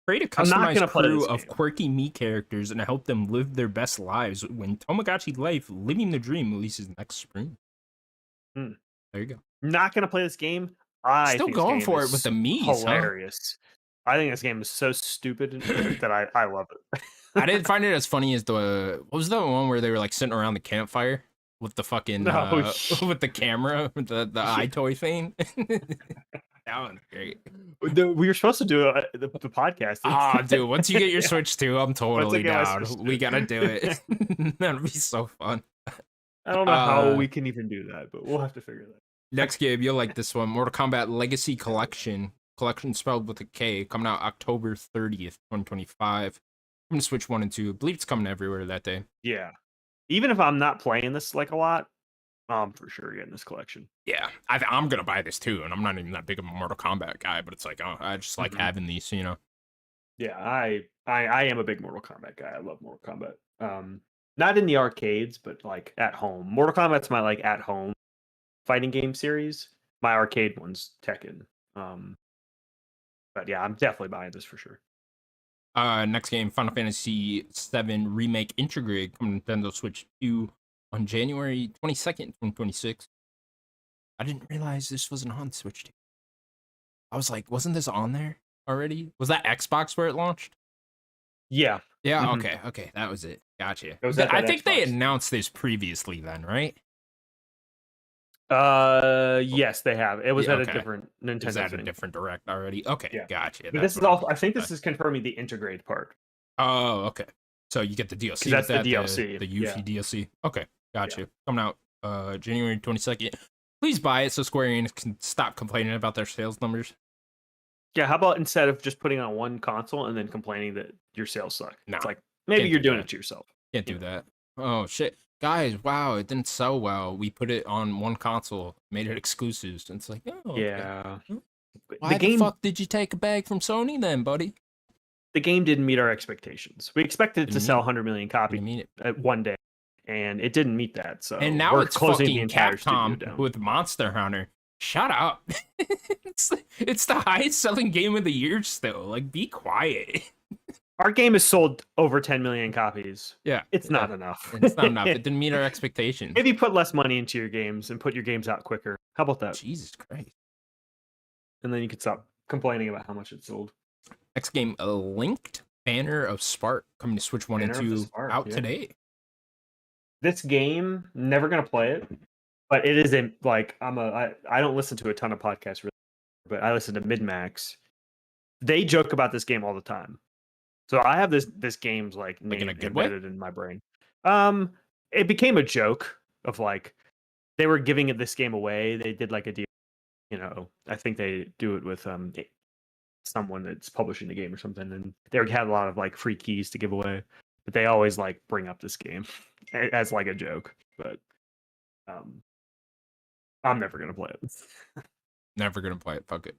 Create a customized crew of quirky Mii characters and help them live their best lives when Tamagotchi Life Living the Dream releases next spring. There you go. Not gonna play this game. Still going for it with the Mii's. Hilarious. I think this game is so stupid that I love it. I didn't find it as funny as what was the one where they were like sitting around the campfire with the fucking with the camera, with the eye toy thing. That one's great. We were supposed to do the podcast. Ah, dude, once you get your Switch 2, I'm totally down. We gotta do it. That'll be so fun. I don't know how we can even do that, but we'll have to figure that out. Next game, you'll like this one. Mortal Kombat Legacy Collection. Collection spelled with a K. Coming out October 30th, 2025. I'm gonna Switch 1 and 2. I believe it's coming everywhere that day. Yeah. Even if I'm not playing this like a lot, I'm for sure getting this collection. Yeah, I'm gonna buy this too, and I'm not even that big of a Mortal Kombat guy, but it's like, oh, I just like having these, Yeah, I am a big Mortal Kombat guy. I love Mortal Kombat. Not in the arcades, but like at home. Mortal Kombat's my like at home fighting game series. My arcade one's Tekken. But yeah, I'm definitely buying this for sure. Next game, Final Fantasy VII Remake Intergrade coming to Nintendo Switch 2 on January 22nd, 2026. I didn't realize this wasn't on Switch 2. I was like, wasn't this on there already? Was that Xbox where it launched? Yeah. Yeah, Mhm. okay, that was it. Gotcha. It was at I that think they Xbox. announced this previously then, right? Yes, they have. It was Yeah, at a okay. different Is Nintendo that a thing. different direct already? Okay, Yeah. gotcha. But That's this is what I also, was I think about this to say. is confirming the integrate part Oh, okay. So you get the because DLC with that's the that, DLC. the Yeah. Yuffie DLC. Okay, Yeah. gotcha. Coming out January 22nd. Please buy it so Square Enix can stop complaining about their sales numbers. Yeah. How about instead of just putting on one console and then complaining that your sales suck? Nah, It's like maybe can't you're do doing that. it to yourself. Can't do that. Oh shit. Guys, wow, it didn't sell well. We put it on one console, made it exclusives. And it's like, oh, okay. Yeah. The Why the game fuck did you take a bag from Sony then, buddy? the game didn't meet our expectations. We expected it to Didn't sell mean it. 100 million copies Didn't mean it. at one day, and it didn't meet that. And So now we're it's closing the fucking entire studio Capcom down. with Monster Hunter. Shut up. it's the highest selling game of the year still. Like, be quiet. Our game has sold over 10 million copies. Yeah. It's yeah. not enough. It's not enough. It didn't meet our expectations. Maybe put less money into your games and put your games out quicker. How about that? Jesus Christ. And then you could stop complaining about how much it sold. Next game, a Linked Banner of Spark coming to Switch 1 and Banner of the 2 Spark, out yeah. today. This game, never gonna play it, but it is a like I don't listen to a ton of podcasts really, but I listen to MidMax. They joke about this game all the time. So I have this game's like Like in name a good way? embedded in my brain. It became a joke of like they were giving this game away. They did like a deal, I think they do it with someone that's publishing the game or something, and they had a lot of like free keys to give away. But they always like bring up this game as like a joke. But I'm never gonna play it. Never gonna play it. Fuck it.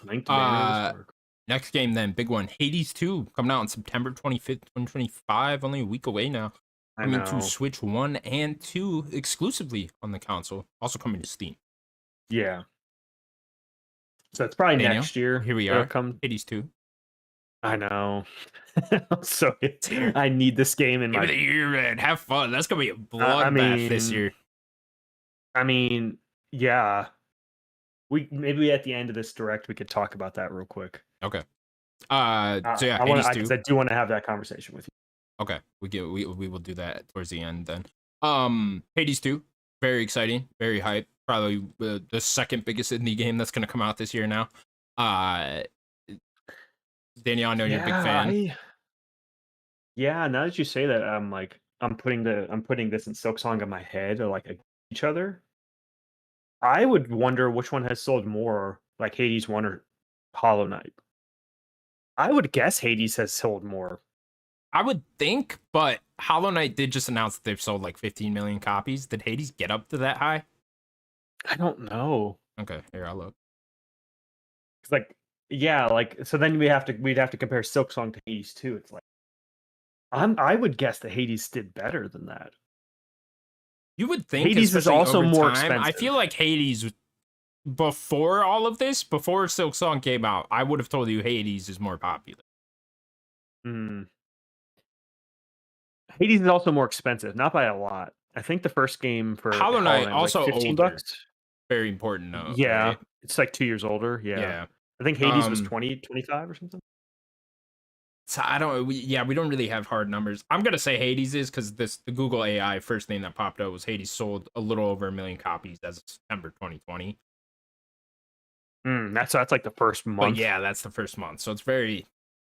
Linked Banner of the Spark. Next game then, big one. Hades 2 coming out on September 25th, 2025. Only a week away now. I Coming know. to Switch 1 and 2 exclusively on the console. Also coming to Steam. Yeah. So it's probably Daniel, next year. Here we it'll are. Come. Hades 2. I know. So I need this game in Give my. it a year, man. Have fun. That's gonna be a bloodbath this year. I mean, yeah. Maybe at the end of this direct we could talk about that real quick. Okay. So yeah, I Hades 2. because I do want to have that conversation with you. Okay, we will do that towards the end then. Hades 2, very exciting, very hype. Probably the second biggest indie game that's gonna come out this year now. Daniel, I know you're a big fan. Yeah, now that you say that, I'm putting this and Silksong in my head or like each other. I would wonder which one has sold more, like Hades 1 or Hollow Knight. I would guess Hades has sold more. I would think, but Hollow Knight did just announce that they've sold like 15 million copies. Did Hades get up to that high? I don't know. Okay, here I'll look. It's like, yeah, like so then we'd have to compare Silksong to Hades too. It's like I would guess that Hades did better than that. You would think Hades is also over more time, I expensive. feel like Hades, before all of this, before Silksong came out, I would have told you Hades is more popular. Hades is also more expensive, not by a lot. I think the first game for Hollow Knight was also like $15. older. Very important note. Yeah, right? it's like 2 years older. Yeah. I think Hades was 25 or something. So we don't really have hard numbers. I'm gonna say Hades is because the Google AI first thing that popped up was Hades sold a little over 1 million copies as of September 2020. That's like the first month. But yeah, that's the first month, so it's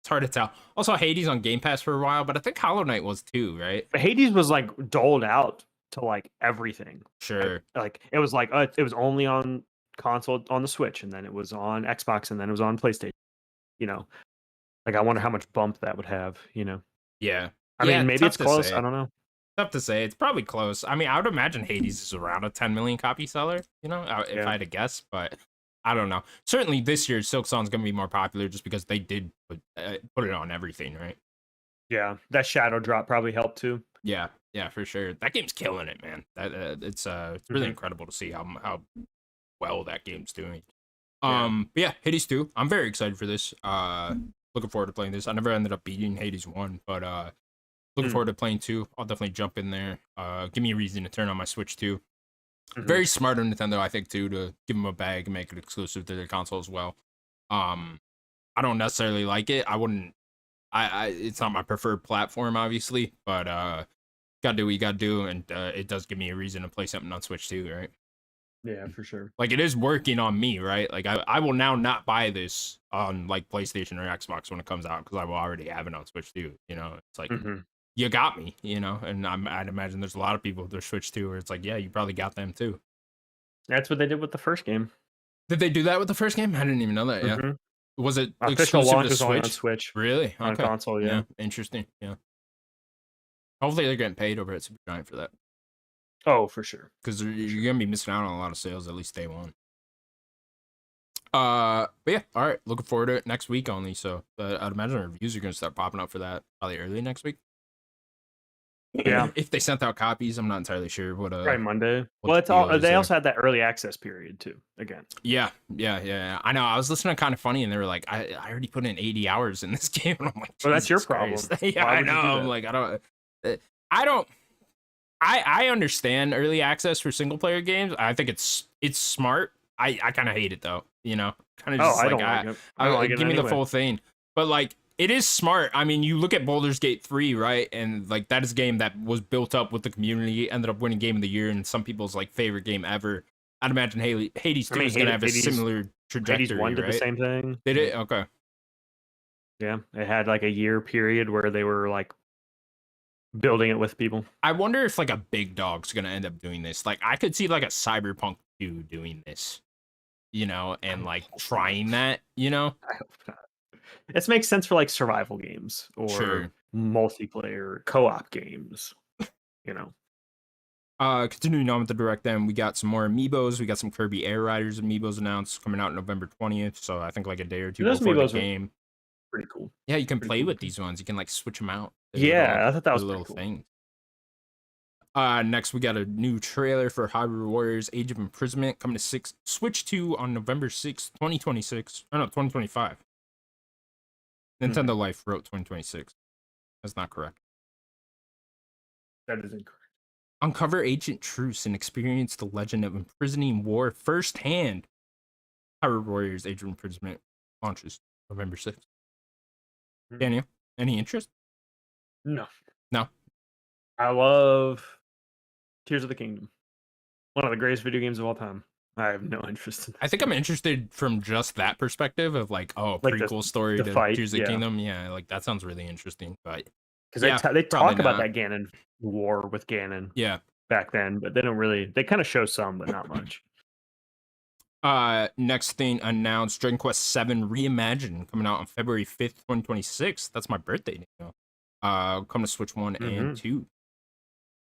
hard to tell. Also, Hades on Game Pass for a while, but I think Hollow Knight was too, right? But Hades was like doled out to like everything. Sure. Like it was like it was only on console on the Switch, and then it was on Xbox, and then it was on PlayStation. Like I wonder how much bump that would have. Yeah. I mean, maybe it's close. I don't know. Tough to say. It's probably close. I mean, I would imagine Hades is around a 10 million copy seller, if I had to guess, but I don't know. Certainly this year, Silksong's going to be more popular just because they did put it on everything, right? Yeah, that Shadow Drop probably helped too. Yeah, for sure. That game's killing it, man. It's really incredible to see how well that game's doing. But yeah, Hades 2. I'm very excited for this. Looking forward to playing this. I never ended up beating Hades 1, but looking forward to playing 2. I'll definitely jump in there. Give me a reason to turn on my Switch 2. Mhm. Very smart of Nintendo, I think, too, to give them a bag and make it exclusive to their console as well. I don't necessarily like it. I wouldn't. It's not my preferred platform, obviously, but gotta do what you gotta do, and it does give me a reason to play something on Switch too, right? Yeah, for sure. Like it is working on me, right? Like I will now not buy this on like PlayStation or Xbox when it comes out because I will already have it on Switch too. You know, it's like Mhm. you got me, you know, and I'd imagine there's a lot of people with their Switch too, where it's like, yeah, you probably got them too. That's what they did with the first game. Did they do that with the first game? I didn't even know that. Yeah, Mhm. was it Official exclusive launch to was only on Switch? Switch, Really? on Okay. console, yeah. Yeah, interesting. Yeah. Hopefully they're getting paid over at Supergiant for that Oh, for sure. because For you're sure. gonna be missing out on a lot of sales at least day one. But yeah, all right. Looking forward to it next week only. So I'd imagine reviews are gonna start popping up for that probably early next week. Yeah, If they sent out copies, I'm not entirely sure probably Monday. what Well, the it's deal all is they there. also had that early access period too, again. Yeah. I know. I was listening to Kind of Funny, and they were like, I already put in 80 hours in this game, and I'm like, Well, that's your Jesus Christ. problem. Yeah, Why I would know. you do I'm that? like, uh, I don't. I understand early access for single player games. I think it's smart. I kind of hate it though. You know, kind of Oh, just I like don't like it. I don't like it give me the anyway. full thing. But like, it is smart. I mean, you look at Baldur's Gate 3, right? And like that is a game that was built up with the community, ended up winning Game of the Year, and some people's like favorite game ever. I'd imagine Hades I 2 mean, is gonna have a Hades similar Hades trajectory, 1 did the right? same thing. Did Like, it? Okay. yeah, it had like a year period where they were like building it with people. I wonder if like a big dog's gonna end up doing this. Like I could see like a Cyberpunk 2 doing this, you know, I and like hope not. trying that, you know. I hope not. This makes sense for like survival games or Sure. multiplayer co-op games, you know. Continuing on with the direct then, we got some more amiibos. We got some Kirby Air Riders amiibos announced coming out November 20th. So I think like a day or two Those before the amiibos were game. pretty cool. Yeah, you can Pretty play cool with looking. these ones. You can like switch them out. Yeah, I thought that Their was pretty little cool. thing. Next we got a new trailer for Hyrule Warriors Age of Imprisonment coming to Switch 2 on November 6th, 2026. Oh no, 2025. Mhm. Nintendo Life wrote 2026. That's not correct. That is incorrect. Uncover ancient truths and experience the legend of imprisoning war firsthand. Hyrule Warriors Age of Imprisonment launches November 6th. Mhm. Daniel, any interest? No. No. I love Tears of the Kingdom. One of the greatest video games of all time. I have no interest in I this think I'm game. interested from just that perspective of like, oh, Like prequel story the to fight, Tears of the yeah. Kingdom. Yeah, like that sounds really interesting. But Because yeah, they probably talk about not. that Ganon war with Ganon Yeah. back then, but they don't really. They kind of show some, but not much. Next thing announced Dragon Quest 7 Reimagined coming out on February 5th, 2026. That's my birthday now. Coming to Switch 1 and Hmm. 2.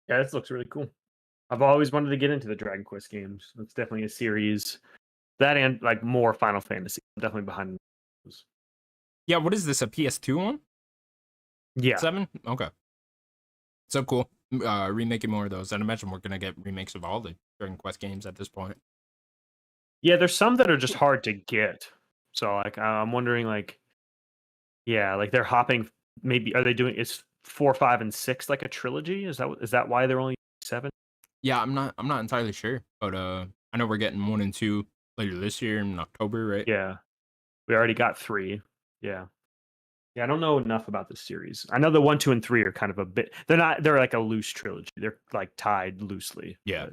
Yeah, this looks really cool. I've always wanted to get into the Dragon Quest games. It's definitely a series that and like more Final Fantasy. I'm definitely behind those. Yeah, what is this? A PS2 one? Yeah, 7? Okay. So cool. Remaking more of those. I'd imagine we're gonna get remakes of all the Dragon Quest games at this point. yeah. There's some that are just hard to get. So like, I'm wondering like, yeah, like they're hopping. Maybe are they doing? Is 4, 5, and 6 like a trilogy? Is that why they're only 7? Yeah, I'm not entirely sure, but I know we're getting 1 and 2 later this year in October, right? Yeah, we already got 3. Yeah. Yeah, I don't know enough about this series. I know the 1, 2, and 3 are kind of a bit. They're not. They're like a loose trilogy. They're like tied loosely. Yeah.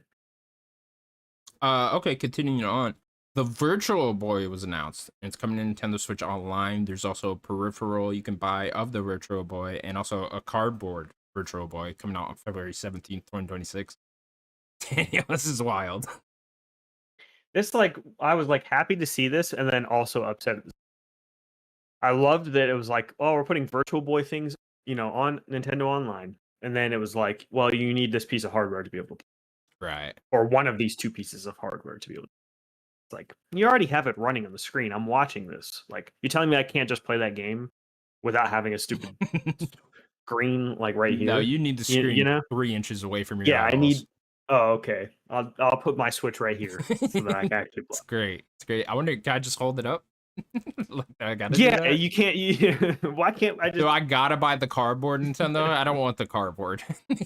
But Okay, continuing on. The Virtual Boy was announced. And it's coming to Nintendo Switch Online. There's also a peripheral you can buy of the Virtual Boy and also a cardboard Virtual Boy coming out on February 17th, 2026. Daniel, this is wild. this like I was like happy to see this, and then also upset. I loved that it was like, oh, we're putting Virtual Boy things, on Nintendo Online, and then it was like, well, you need this piece of hardware to be able to, Right. or one of these two pieces of hardware to be able to. It's like you already have it running on the screen. I'm watching this. Like you telling me I can't just play that game without having a stupid screen like right No, here? you need the You screen know? 3 inches away from your Yeah, I eyeballs. need. Oh, okay. I'll put my Switch right here so that I can actually play. It's great. It's great. I wonder, can I just hold it up? Like, I gotta do that? you can't. Why can't I Do just? I gotta buy the cardboard, Nintendo? I don't want the cardboard.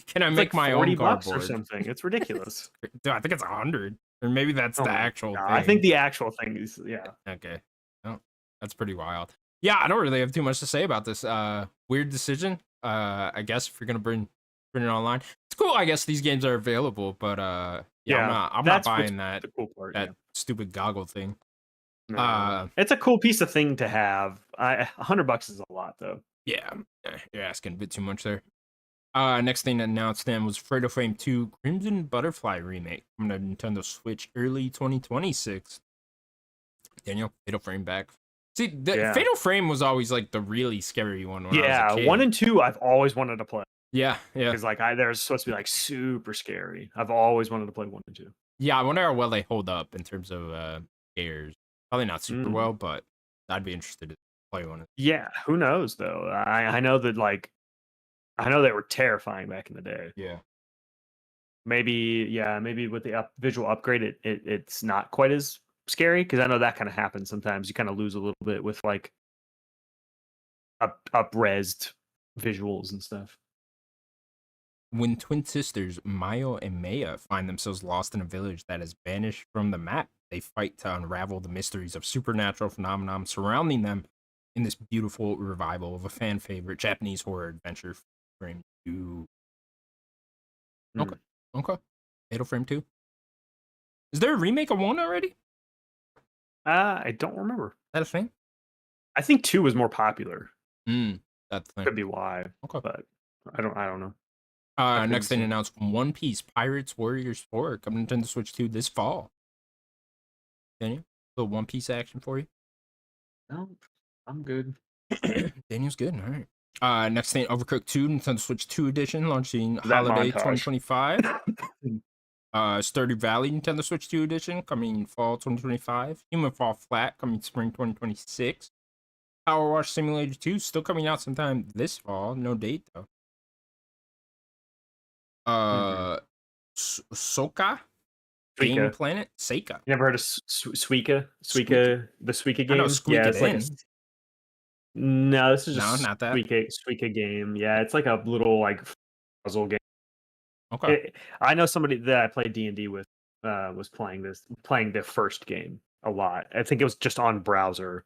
Can I It's make like my own $40 or cardboard? something. It's ridiculous. Dude, I think it's 100, or maybe that's Oh the my actual god! I think thing. the actual thing is Okay, oh, that's pretty wild. Yeah, I don't really have too much to say about this. Weird decision. I guess if you're gonna bring it online, it's cool. I guess these games are available, but yeah, yeah. I'm not That's what's buying that the cool part. Yeah. stupid goggle thing. No, it's a cool piece of thing to have. $100 is a lot though. Yeah, you're asking a bit too much there. Next thing announced then was Fatal Frame 2 Crimson Butterfly remake from the Nintendo Switch early 2026. Daniel, Fatal Frame back. See, the Fatal Frame was always like the really scary one when I was a kid. 1 and 2 I've always wanted to play. Yeah. Because like they're supposed to be like super scary. I've always wanted to play 1 and 2. Yeah, I wonder how well they hold up in terms of scares. Probably not super well, but I'd be interested to play one. Yeah, who knows though? I know that I know they were terrifying back in the day. Yeah. Maybe with the visual upgrade, it's not quite as scary because I know that kind of happens sometimes. You kind of lose a little bit with like up-resed visuals and stuff. When twin sisters Mayo and Maya find themselves lost in a village that has vanished from the map, they fight to unravel the mysteries of supernatural phenomenon surrounding them in this beautiful revival of a fan favorite Japanese horror adventure, Frame 2. Okay. Okay. Fatal Frame 2. Is there a remake of 1 already? I don't remember. Is that a thing? I think 2 was more popular. That's the thing. Could be why. Okay. But I don't know. Next thing announced One Piece Pirates Warriors 4 coming to Nintendo Switch 2 this fall. Daniel, a little One Piece action for you? No, I'm good. Daniel's good. All right. Next thing, Overcooked 2 Nintendo Switch 2 edition launching holiday 2025. Stardew Valley Nintendo Switch 2 edition coming fall 2025. Human Fall Flat coming spring 2026. Power Wash Simulator 2 still coming out sometime this fall. No date though. Soka Game Planet Seika. You never heard of Suika? The Suika game? I know Squeak it's like no, this is just not that. Suika game. Yeah, it's like a little like puzzle game. Okay. I know somebody that I played D&D with was playing the first game a lot. I think it was just on browser.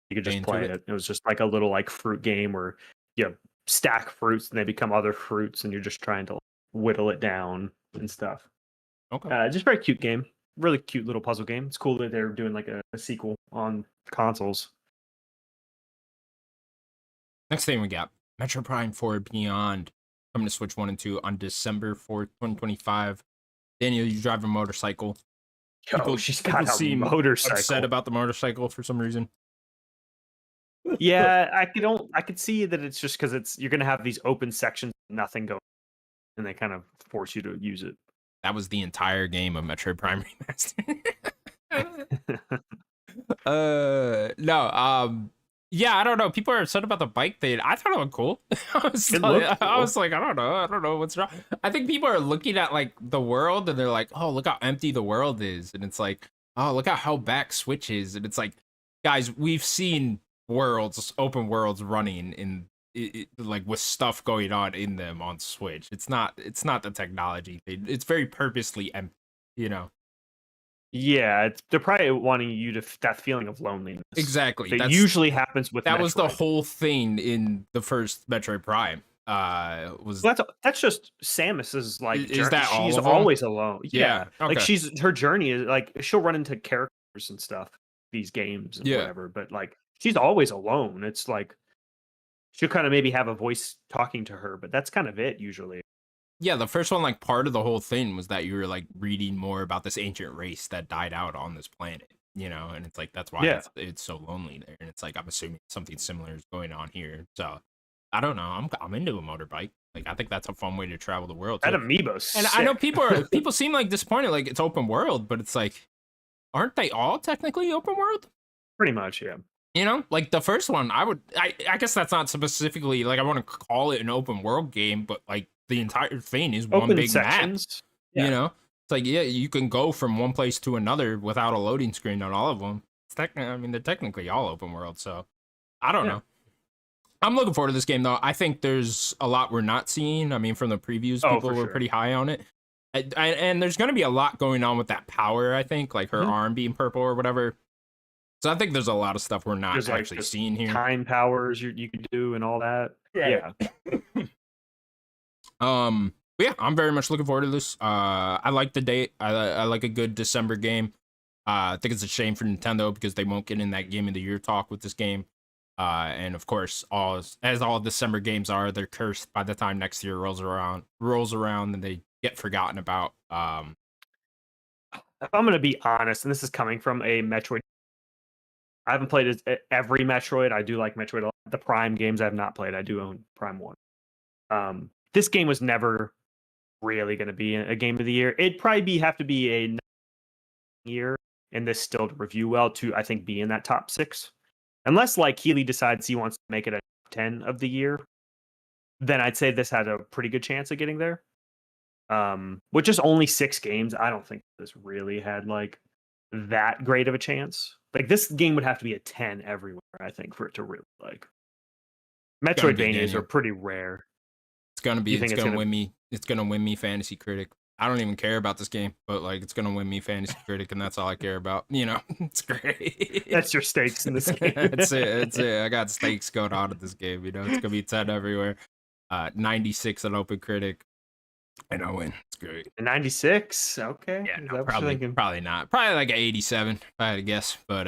You could just play it. It was just like a little like fruit game where you stack fruits and they become other fruits and you're just trying to whittle it down and stuff. Okay. Just very cute game. Really cute little puzzle game. It's cool that they're doing like a sequel on consoles. Next thing we got Metro Prime 4 Beyond coming to Switch 1 and 2 on December 4th, 2025. Daniel, you drive a motorcycle. She's got a motorcycle. Upset about the motorcycle for some reason. Yeah, I could see that it's just because you're gonna have these open sections, nothing going, and they kind of force you to use it. That was the entire game of Metroid Prime Remastered. Yeah, I don't know. People are upset about the bike thing. I thought it looked cool. I was like, I don't know what's wrong. I think people are looking at like the world and they're like, oh, look how empty the world is, and it's like, oh, look at how back Switch is, and it's like, guys, we've seen open worlds running in like with stuff going on in them on Switch. It's not the technology thing. It's very purposely empty, you know. Yeah, they're probably wanting you to that feeling of loneliness. Exactly. That usually happens with that Metroid. Was the whole thing in the first Metroid Prime. That's just Samus's like is that she's always alone. Yeah. Okay. Like her journey is like she'll run into characters and stuff, these games and whatever, but like she's always alone. It's like she'll kind of maybe have a voice talking to her, but that's kind of it usually. Yeah, the first one, like part of the whole thing was that you were like reading more about this ancient race that died out on this planet, you know, and it's like that's why it's so lonely there. And it's like I'm assuming something similar is going on here. So I don't know. I'm into a motorbike. Like I think that's a fun way to travel the world. That amiibo's and sick. I know people seem like disappointed, like it's open world, but it's like, aren't they all technically open world? Pretty much, yeah. You know, like the first one, I guess that's not specifically like I want to call it an open world game, but like the entire thing is one big sections. Map. Yeah. You know, it's like you can go from one place to another without a loading screen on all of them. I mean, they're technically all open world, so I don't Yeah. know. I'm looking forward to this game though. I think there's a lot we're not seeing. I mean, from the previews, Oh, people for were sure. pretty high on it. And there's going to be a lot going on with that power, I think, like her Mhm. arm being purple or whatever. So I think there's a lot of stuff we're not There's like actually just seeing here. time powers you could do and all that. Right. Yeah. But yeah, I'm very much looking forward to this. I like the date. I like a good December game. I think it's a shame for Nintendo because they won't get in that game of the year talk with this game. And of course, as all December games are, they're cursed by the time next year rolls around and they get forgotten about. If I'm gonna be honest, and this is coming from a Metroid, I haven't played every Metroid. I do like Metroid a lot. The Prime games I have not played. I do own Prime One. This game was never really going to be a game of the year. It'd probably have to be a year, and this still to review well to I think be in that top 6, unless like Keeley decides he wants to make it a 10 of the year. Then I'd say this had a pretty good chance of getting there. With just only 6 games, I don't think this really had like that great of a chance. Like this game would have to be a 10 everywhere, I think, for it to really like. Gonna be Metroidvanias are Daniel. pretty rare. It's gonna be. You think It's it's gonna gonna? win me. It's gonna win me Fantasy Critic. I don't even care about this game, but like it's gonna win me Fantasy Critic, and that's all I care about. You know, it's great. That's your stakes in this game. That's it. That's it. I got stakes going on in this game. You know, it's gonna be 10 everywhere. 96 on Open Critic, and I win. It's great. 96. Okay. Yeah, Is no, that what you're thinking? probably not. Probably like an 87, if I had to guess. But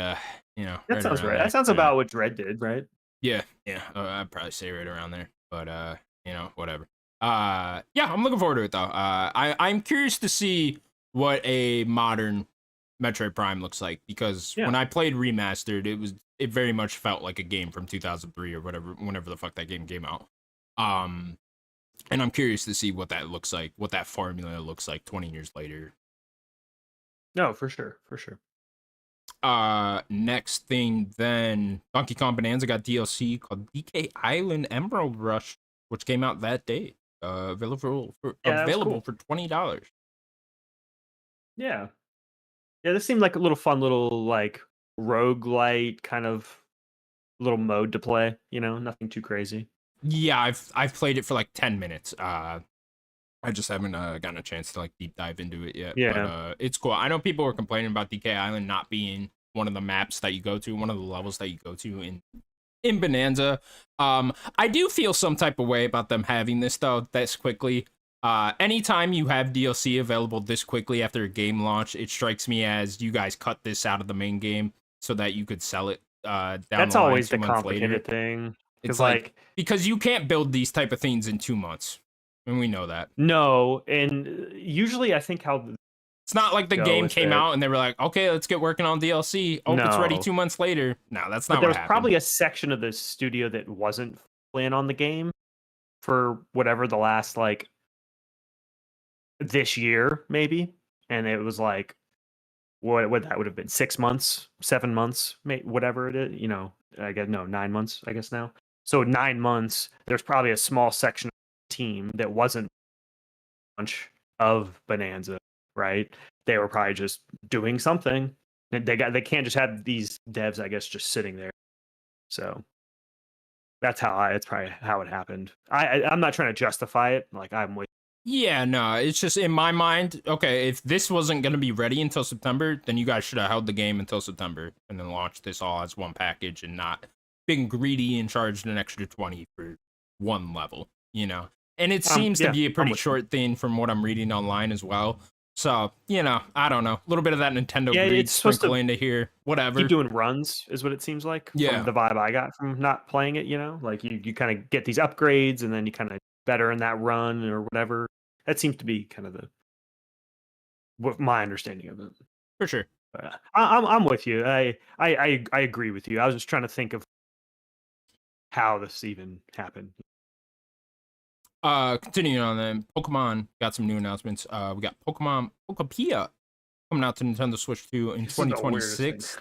you know, That right sounds around right. That there. sounds Yeah. about what Dread did, right? Yeah, yeah. I'd probably say right around there. But you know, whatever. Yeah, I'm looking forward to it though. I'm curious to see what a modern Metroid Prime looks like because Yeah. when I played remastered, it very much felt like a game from 2003 or whatever, whenever the fuck that game came out. And I'm curious to see what that looks like, what that formula looks like 20 years later. No, for sure. For sure. Next thing then, Donkey Kong Bonanza got DLC called DK Island Emerald Rush, which came out that day. Available for Yeah, that was cool. $20. Yeah. Yeah, this seemed like a little fun little like roguelite kind of little mode to play, nothing too crazy. Yeah, I've played it for like 10 minutes. I just haven't gotten a chance to like deep dive into it yet. Yeah. But it's cool. I know people were complaining about DK Island not being one of the maps that you go to, one of the levels that you go to in Bonanza. I do feel some type of way about them having this though this quickly. Anytime you have DLC available this quickly after a game launch, it strikes me as you guys cut this out of the main game so that you could sell it down That's the line always 2 the months later. complicated thing. It's like because you can't build these type of things in 2 months, and we know that. No, and usually I think how It's not like the go game with came it. out and they were like, okay, let's get working on DLC. Oh, it's ready No. 2 months later. No, that's But not there what was happened. probably a section of the studio that wasn't in on the game for whatever the last like this year maybe, and it was like what that would have been 6 months, 7 months, whatever it is. I guess no 9 months. I guess now. So 9 months. There's probably a small section of the team that wasn't bunch of Bonanza, right? They were probably just doing something. They can't just have these devs, I guess, just sitting there. So that's it's probably how it happened. I'm not trying to justify it. Like I'm with. Yeah, no, it's just in my mind, okay, if this wasn't going to be ready until September, then you guys should have held the game until September and then launched this all as one package and not been greedy and charged an extra 20 for one level, you know? And it seems to be a pretty short thing from what I'm reading online as well. So, I don't know. A little bit of that Nintendo greed sprinkle into here. Whatever. Keep doing runs is what it seems like. Yeah. From the vibe I got from not playing it, like you kind of get these upgrades and then you kind of better in that run or whatever. That seems to be kind of what my understanding of it. For sure. I'm with you. I agree with you. I was just trying to think of how this even happened. Continuing on then, Pokemon got some new announcements. We got Pokemon Pokepia coming out to Nintendo Switch 2 in 2026.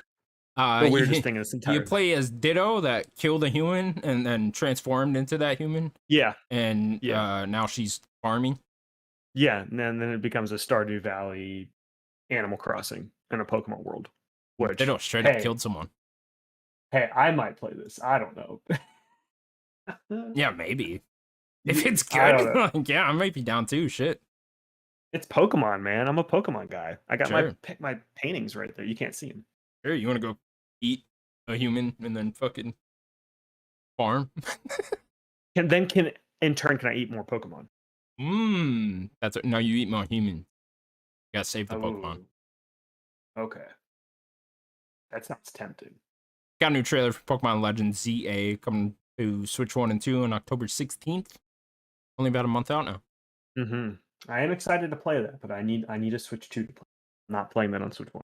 The weirdest thing in this entire. You play as Ditto that killed a human and then transformed into that human. Yeah. And now she's farming. Yeah, and then it becomes a Stardew Valley Animal Crossing in a Pokemon world. Which, They don't straight up hey, killed someone. hey, I might play this. I don't know. Yeah, maybe. If it's I don't good, know. like, yeah, I might be down too. Shit. It's Pokemon, man. I'm a Pokemon guy. I got Sure. my paintings right there. You can't see them. Sure. You want to go eat a human and then fucking farm? Can in turn can I eat more Pokemon? That's it. No, you eat more human. You gotta save the Pokemon. Oh, okay. That sounds tempting. Got a new trailer for Pokemon Legends ZA coming to Switch 1 and 2 on October 16th. Only about a month out now. I am excited to play that, but I need a Switch 2 to play. I'm not playing that on Switch 1.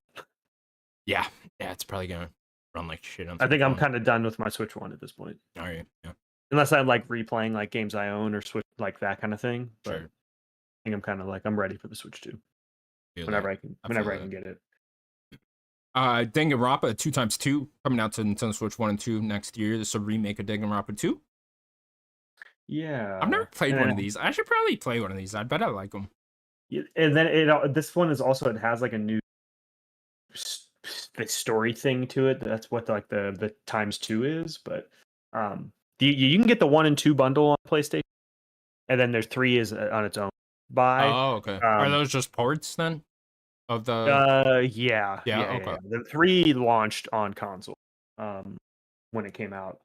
Yeah. Yeah, it's probably gonna run like shit on I Switch think I'm 1. kind of done with my Switch 1 at this point. All right. Yeah. Unless I'm like replaying like games I own or Switch like that kind of thing. But Sure. I think I'm kind of like I'm ready for the Switch 2 Feel whenever that. I can I feel whenever I that. can get it. Danganronpa 2x2 coming out to Nintendo Switch 1 and 2 next year. This is a remake of Danganronpa 2. Yeah. I've never played and one then, of these. I should probably play one of these. I bet I like them. and then this one is also it has like a new the story thing to it. That's what like the times 2 is, but you can get the 1 and 2 bundle on PlayStation, and then there's 3 is on its own buy. Oh, okay. Are those just ports then? Of the Yeah. okay. The 3 launched on console when it came out.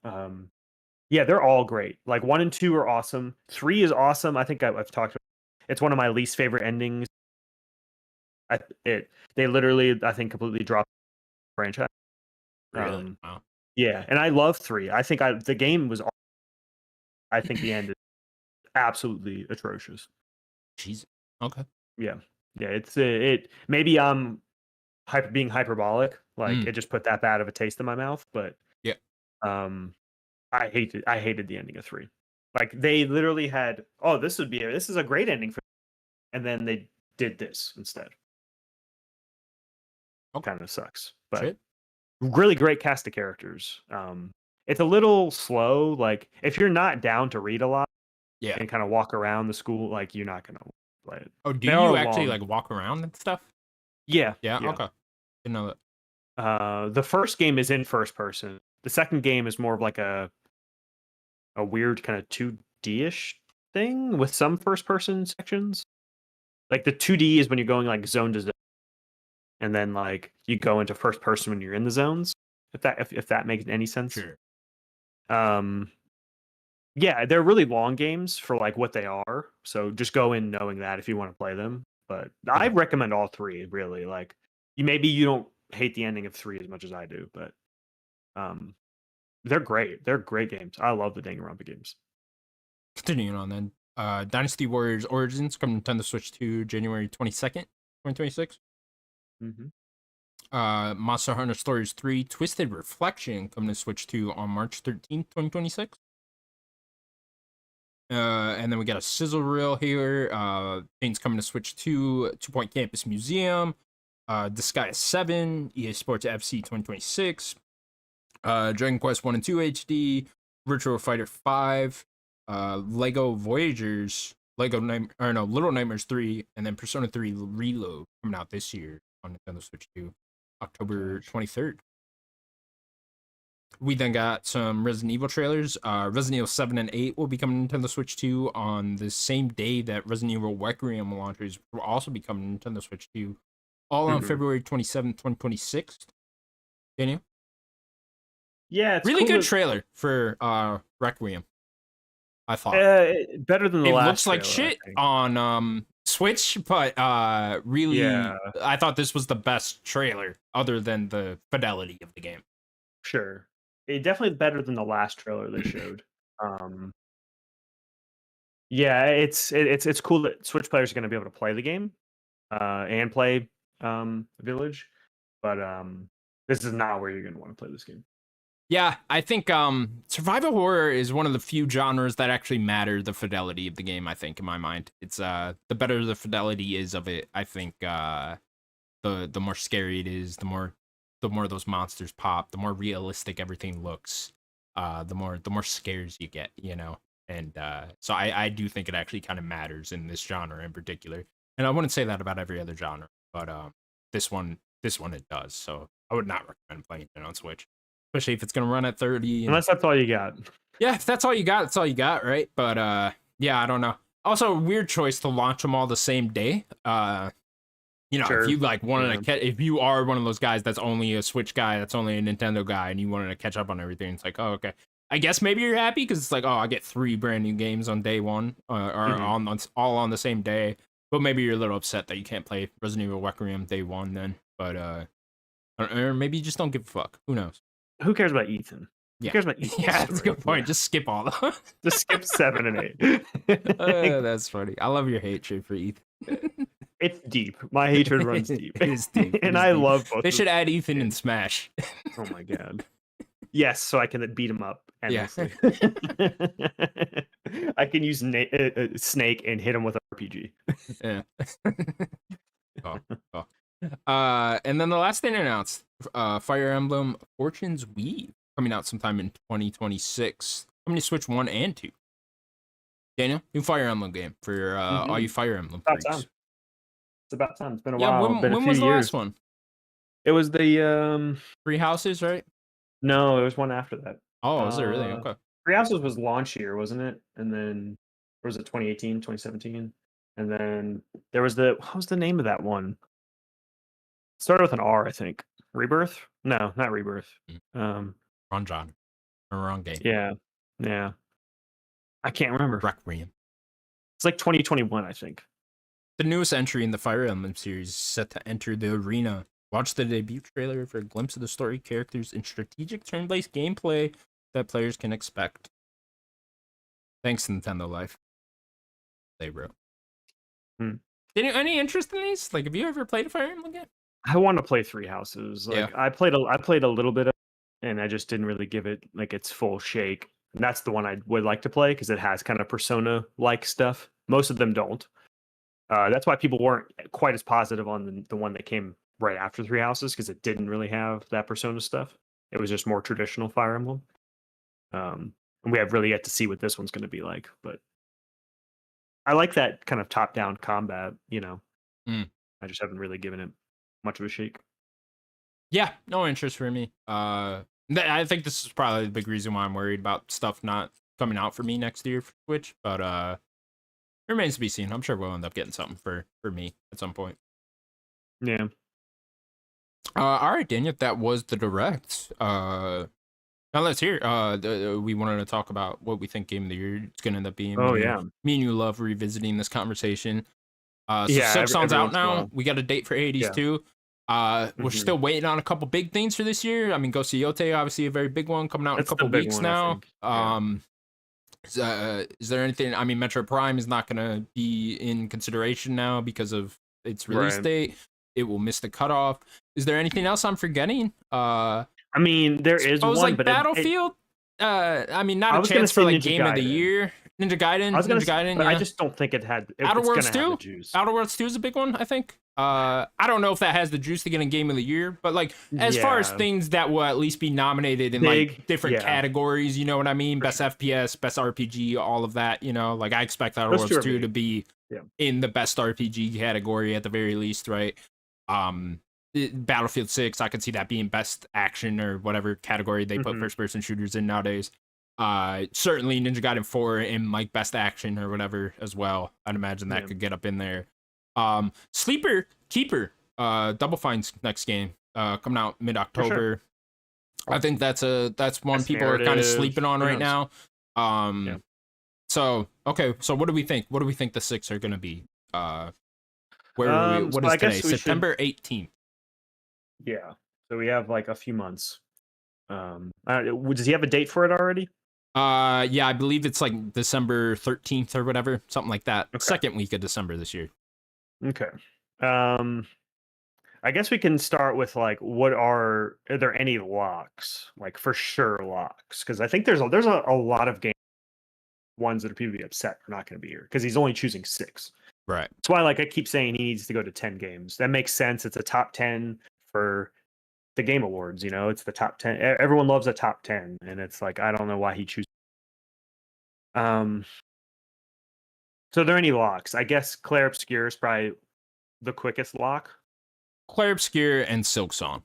Yeah, they're all great. Like 1 and 2 are awesome. 3 is awesome. I think I've talked about it's one of my least favorite endings. They literally I think completely dropped the franchise. Really? Wow. Yeah, and I love 3. I think the game was I think the end is absolutely atrocious. Jesus. Okay. Yeah. Yeah, it maybe I'm being hyperbolic, like it just put that bad of a taste in my mouth, but Yeah. um I hated the ending of 3. Like they literally had, oh, this is a great ending for, and then they did this instead. Okay. Kind of sucks. But Shit. really great cast of characters. It's a little slow, like if you're not down to read a lot Yeah. and kind of walk around the school, like you're not gonna play it. Oh, do They you are actually long. like walk around and stuff? Yeah. Yeah. Okay. Didn't know that. The first game is in first person. The second game is more of like a weird kind of 2D-ish thing with some first person sections. Like the 2D is when you're going like zone to zone, and then like you go into first person when you're in the zones. If that makes any sense. Sure. Yeah, they're really long games for like what they are. So just go in knowing that if you want to play them. But I Okay. recommend all 3 really. Like you don't hate the ending of 3 as much as I do, but they're great. They're great games. I love the Danganronpa games. Continuing on then. Dynasty Warriors Origins coming to Nintendo Switch 2 January 22nd, 2026. Monster Hunter Stories 3 Twisted Reflection coming to Switch 2 on March 13th, 2026. And then we got a sizzle reel here. Things coming to Switch 2, 2 Point Campus Museum, Disgaea 7, EA Sports FC 2026, Dragon Quest 1 and 2 HD, Virtual Fighter 5, Lego Voyagers, Little Nightmares 3, and then Persona 3 Reload coming out this year on Nintendo Switch 2, October 23rd. We then got some Resident Evil trailers. Resident Evil 7 and 8 will be coming to Nintendo Switch 2 on the same day that Resident Evil Requiem launches will also be coming to Nintendo Switch 2, all on February 27th, 2026. Daniel? Yeah, it's really cool good trailer for Requiem, I thought. Better than the it last looks like trailer, shit on Switch, but really, Yeah. I thought this was the best trailer other than the fidelity of the game. Sure. It definitely better than the last trailer they showed. Yeah, it's cool that Switch players are going to be able to play the game and play Village, but this is not where you're going to want to play this game. Yeah, I think survival horror is one of the few genres that actually matter the fidelity of the game, I think, in my mind. It's the better the fidelity is of it, I think the more scary it is, the more those monsters pop, the more realistic everything looks, the more scares you get, you know. And so I do think it actually kind of matters in this genre in particular. And I wouldn't say that about every other genre, but this one it does. So I would not recommend playing it on Switch, especially if it's gonna run at 30. And, Unless that's all you got. yeah, if that's all you got, that's all you got, right? But yeah, I don't know. Also, weird choice to launch them all the same day. You know, Sure. if you like wanted Yeah. to catch, if you are one of those guys that's only a Switch guy, that's only a Nintendo guy, and you wanted to catch up on everything, it's like, oh, okay. I guess maybe you're happy because it's like, oh, I get 3 brand new games on day one, or all on the same day. But maybe you're a little upset that you can't play Resident Evil Requiem day one then. But or maybe you just don't give a fuck. Who knows? Who cares about Ethan? Yeah. Who cares about Ethan? Yeah, that's a good point. Yeah. Just skip all of them. Just skip 7 and 8. That's funny. I love your hatred for Ethan. It's deep. My hatred runs deep. It is deep. And I love both. They of should them. add Ethan in Smash. Oh my god. Yes, so I can beat him up endlessly. I can use Snake and hit him with an RPG. Yeah. And then the last thing announced, Fire Emblem Fortune's Weave coming out sometime in 2026. Coming to Switch 1 and 2. Daniel, new Fire Emblem game for all you Fire Emblem About freaks. time. It's about time. It's been a Yeah, while. when was the last one? It was the 3 Houses, right? No, it was one after that. Oh, is it really? Okay. 3 Houses was launch year, wasn't it? And then, or was it 2018, 2017? And then there was what was the name of that one? It started with an R, I think. Rebirth? No, not Rebirth. Wrong genre. Or wrong game. Yeah. I can't remember. Requiem. It's like 2021, I think. The newest entry in the Fire Emblem series is set to enter the arena. Watch the debut trailer for a glimpse of the story, characters, and strategic turn-based gameplay that players can expect. Thanks, Nintendo Life. They wrote. Any interest in these? Like, have you ever played a Fire Emblem game? I want to play 3 Houses. Like, Yeah. I played a little bit of it, and I just didn't really give it like its full shake. And that's the one I would like to play because it has kind of Persona-like stuff. Most of them don't. That's why people weren't quite as positive on the one that came right after 3 Houses because it didn't really have that Persona stuff. It was just more traditional Fire Emblem. And we have really yet to see what this one's going to be like. But I like that kind of top-down combat. You know, I just haven't really given it much of a shake. Yeah, no interest for me. I think this is probably the big reason why I'm worried about stuff not coming out for me next year for Switch. But it remains to be seen. I'm sure we'll end up getting something for me at some point. Yeah. All right, Daniel, that was the direct. Now let's hear. We wanted to talk about what we think game of the year it's gonna end up being. Oh yeah. Me and you love revisiting this conversation. So Yeah, Silksong's every out once in a now. while. We got a date for Hades Yeah. too. We're still waiting on a couple big things for this year. I mean, Ghost of Yote, obviously a very big one, coming out That's in a couple the big weeks one, I now. think. Yeah. Is there anything? I mean, Metro Prime is not gonna be in consideration now because of its release Right. date. It will miss the cutoff. Is there anything else I'm forgetting? I mean, there is I was one, like but Battlefield. I mean, not I a was gonna chance say for like Ninja game of the Gaiden. year. Ninja Gaiden. I was gonna Ninja say, Gaiden. but Yeah. I just don't think it had. Outer it's Worlds gonna have 2? the juice. Outer Worlds 2 is a big one, I think. I don't know if that has the juice to get in game of the year, but like as far as Yeah. things that will at least be nominated in Big, like different yeah. categories, you know what I mean? Best sure. FPS, best RPG, all of that, you know. Like I expect Outer Those Worlds two are 2 to big. be Yeah. in the best RPG category at the very least, right? Battlefield 6, I could see that being best action or whatever category they put first person shooters in nowadays. Certainly Ninja Gaiden 4 in like best action or whatever as well. I'd imagine that could get up in there. Sleeper Keeper, Double Fine's next game, coming out mid-October. I think that's one Best people are kind of narrative. sleeping on Who right now. Yeah. So okay, so what do we think? What do we think the 6 are gonna be? What So is I today? guess we should- September 18th. Yeah. So we have like a few months. Does he have a date for it already? Yeah, I believe it's like December 13th or whatever, something like that. Okay. Second week of December this year. Okay. I guess we can start with like, are there any locks? Like for sure locks, because I think there's a lot of game ones that are people be upset are not going to be here because he's only choosing 6. Right. That's why like I keep saying he needs to go to 10 games. That makes sense. It's a top 10 for the Game Awards. You know, it's the top 10. Everyone loves a top 10, and it's like I don't know why he chooses. So are there any locks? I guess Claire Obscure is probably the quickest lock. Claire Obscure and Silksong.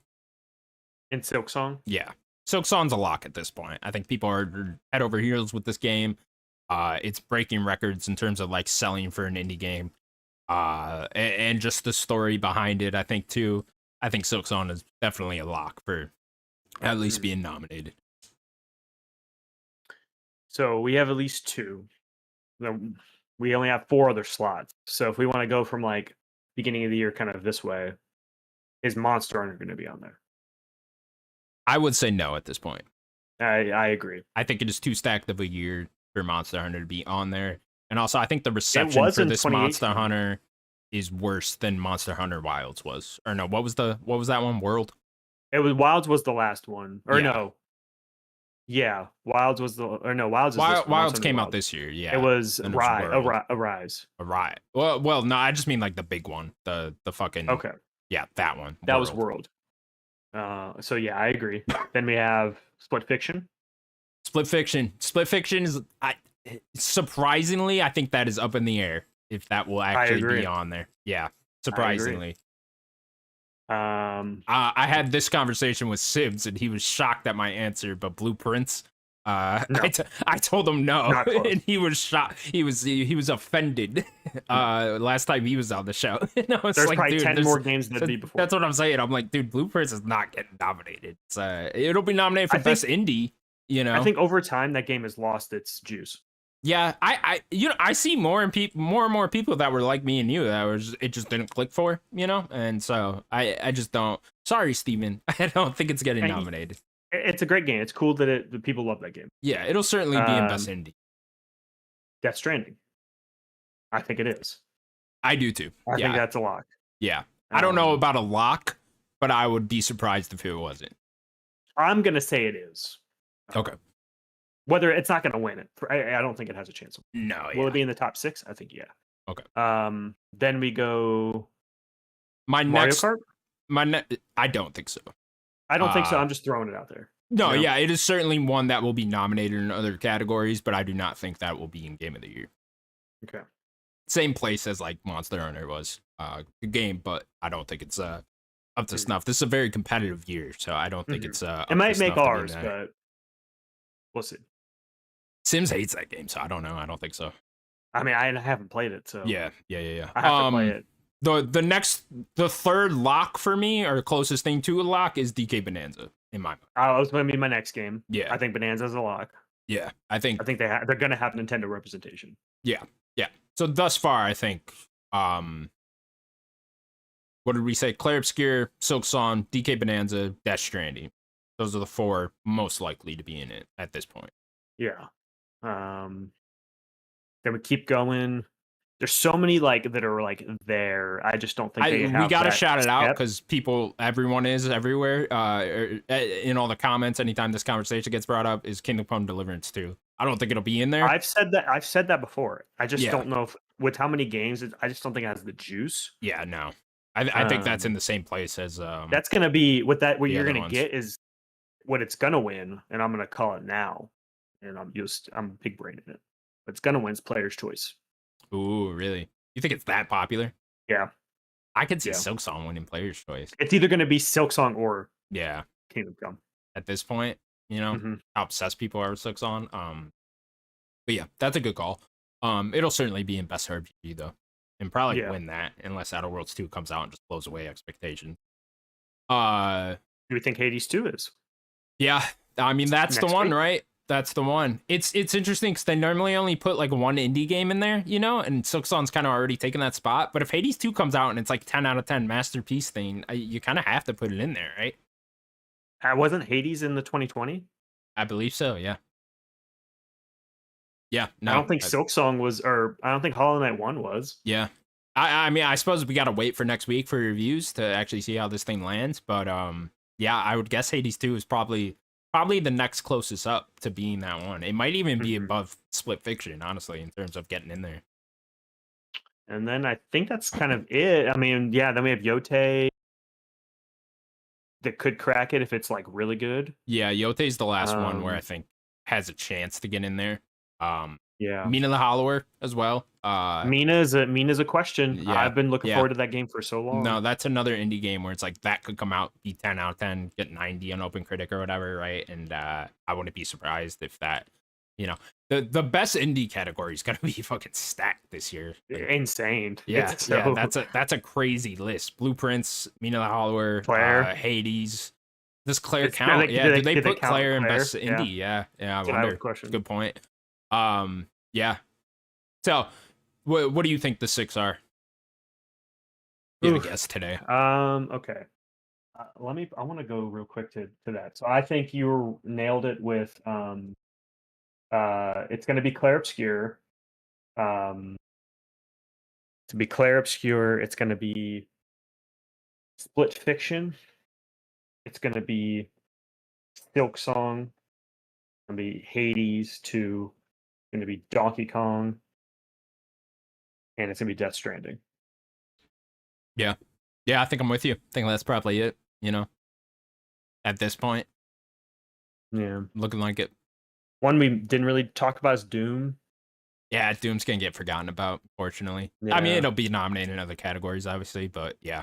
In Silk Song. Yeah. Silk Song's a lock at this point. I think people are head over heels with this game. It's breaking records in terms of like selling for an indie game. And just the story behind it, I think too. I think Silk Song is definitely a lock for at least being nominated. So we have at least 2. We only have 4 other slots. So if we want to go from like beginning of the year kind of this way, is Monster Hunter going to be on there? I would say no at this point. I agree. I think it is too stacked of a year for Monster Hunter to be on there. And also, I think the reception for this Monster Hunter is worse than Monster Hunter Wilds was. Or no, what was that one? World? It was Wilds was the last one. Or no. Yeah, Wilds was Wilds came out this year. Yeah, it was Arise. Well, no, I just mean like the big one, the fucking okay. Yeah, that one. That was World. So yeah, I agree. Then we have Split Fiction. Split Fiction is surprisingly, I think that is up in the air if that will actually be on there. Yeah, surprisingly. I had this conversation with Sibs and he was shocked at my answer, but Blueprints, no. I told him no, and he was shocked. He was offended. Last time he was on the show, and I was there's like, probably dude, 10 more games than be before. That's what I'm saying. I'm like, dude, Blueprints is not getting nominated. It'll be nominated for best indie. You know, I think over time that game has lost its juice. Yeah, I see more and more people that were like me and you that it just didn't click for, you know, and so I just don't. Sorry, Steven, I don't think it's getting nominated. It's a great game. It's cool that the people love that game. Yeah, it'll certainly be in best indie. Death Stranding, I think it is. I do too. I think that's a lock. Yeah, I don't know about a lock, but I would be surprised if it wasn't. I'm gonna say it is. Okay. Whether it's not going to win it, I don't think it has a chance. No. Will it be in the top 6? I think yeah. Okay. Then we go. Mario Kart. I don't think so. I don't think so. I'm just throwing it out there. No, yeah, it is certainly one that will be nominated in other categories, but I do not think that will be in Game of the Year. Okay. Same place as like Monster Hunter was. Good game, but I don't think it's up to snuff. This is a very competitive year, so I don't think it's it might make ours, but we'll see. Sims hates that game, so I don't know. I don't think so. I mean, I haven't played it, so yeah. I have to play it. The third lock for me, or closest thing to a lock, is DK Bonanza in my mind. That was going to be my next game. Yeah, I think Bonanza's a lock. Yeah, I think they're going to have Nintendo representation. Yeah. So thus far, I think what did we say? Clair Obscur, Silk Song, DK Bonanza, Death Stranding. Those are the 4 most likely to be in it at this point. Yeah. Then we keep going. There's so many like that are like there. I just don't think we gotta shout it out because everyone is everywhere. In all the comments, anytime this conversation gets brought up, is Kingdom Come Deliverance 2. I don't think it'll be in there. I've said that before. I just don't know if with how many games. I just don't think it has the juice. Yeah, no. I think that's in the same place as. That's gonna be what you're gonna get is what it's gonna win, and I'm gonna call it now. And I'm big brain in it. But it's gonna win Player's Choice. Ooh, really? You think it's that popular? Yeah. I could see Silk Song winning Player's Choice. It's either gonna be Silk Song or Kingdom Come. At this point, you know, how obsessed people are with Silk Song. But yeah, that's a good call. It'll certainly be in Best RPG though. And probably win that unless Outer Worlds 2 comes out and just blows away expectations. Do we think Hades 2 is? Yeah. I mean that's the one, right? That's the one. It's interesting because they normally only put like one indie game in there, you know, and Silk Song's kind of already taken that spot. But if Hades 2 comes out and it's like 10 out of 10 masterpiece thing, you kind of have to put it in there, right? Wasn't Hades in the 2020? I believe so, yeah. Yeah, no. I don't think Silk Song was, or I don't think Hollow Knight 1 was. Yeah. I mean, I suppose we got to wait for next week for reviews to actually see how this thing lands. But yeah, I would guess Hades 2 is probably the next closest up to being that one. It might even be above Split Fiction, honestly, in terms of getting in there. And then I think that's kind of it. I mean, yeah, then we have Yote that could crack it if it's like really good. Yeah, Yote's the last one where I think has a chance to get in there. Yeah. Mina the Hollower as well. Mina's a question. Yeah, I've been looking yeah. forward to that game for so long. No, that's another indie game where it's like that could come out, be 10 out of 10, get 90 on Open Critic or whatever, right? And I wouldn't be surprised if that, you know, the best indie category is gonna be fucking stacked this year. Like, Insane. yeah, It's yeah, so that's a crazy list. Blueprints, Mina the Hollower, Claire. Hades. Does Claire It's, count? Yeah, do do they they put count Claire in Claire? best Yeah. indie? Yeah, yeah, I That's what I was wonder. questioning. Good point. Yeah. So, what do you think the 6 are? You have a Oof. guess today. Okay. I want to go real quick to that. So I think you nailed it with it's going to be Claire Obscure. To be Claire Obscure, it's going to be Split Fiction. It's going to be Silk Song. It's going to be Hades 2. It's going to be Donkey Kong, and it's going to be Death Stranding. Yeah. Yeah, I think I'm with you. I think that's probably it, at this point. Yeah. Looking like it. One we didn't really talk about is Doom. Yeah, Doom's gonna get forgotten about, fortunately. I mean, Yeah. it'll be nominated in other categories, obviously, but yeah.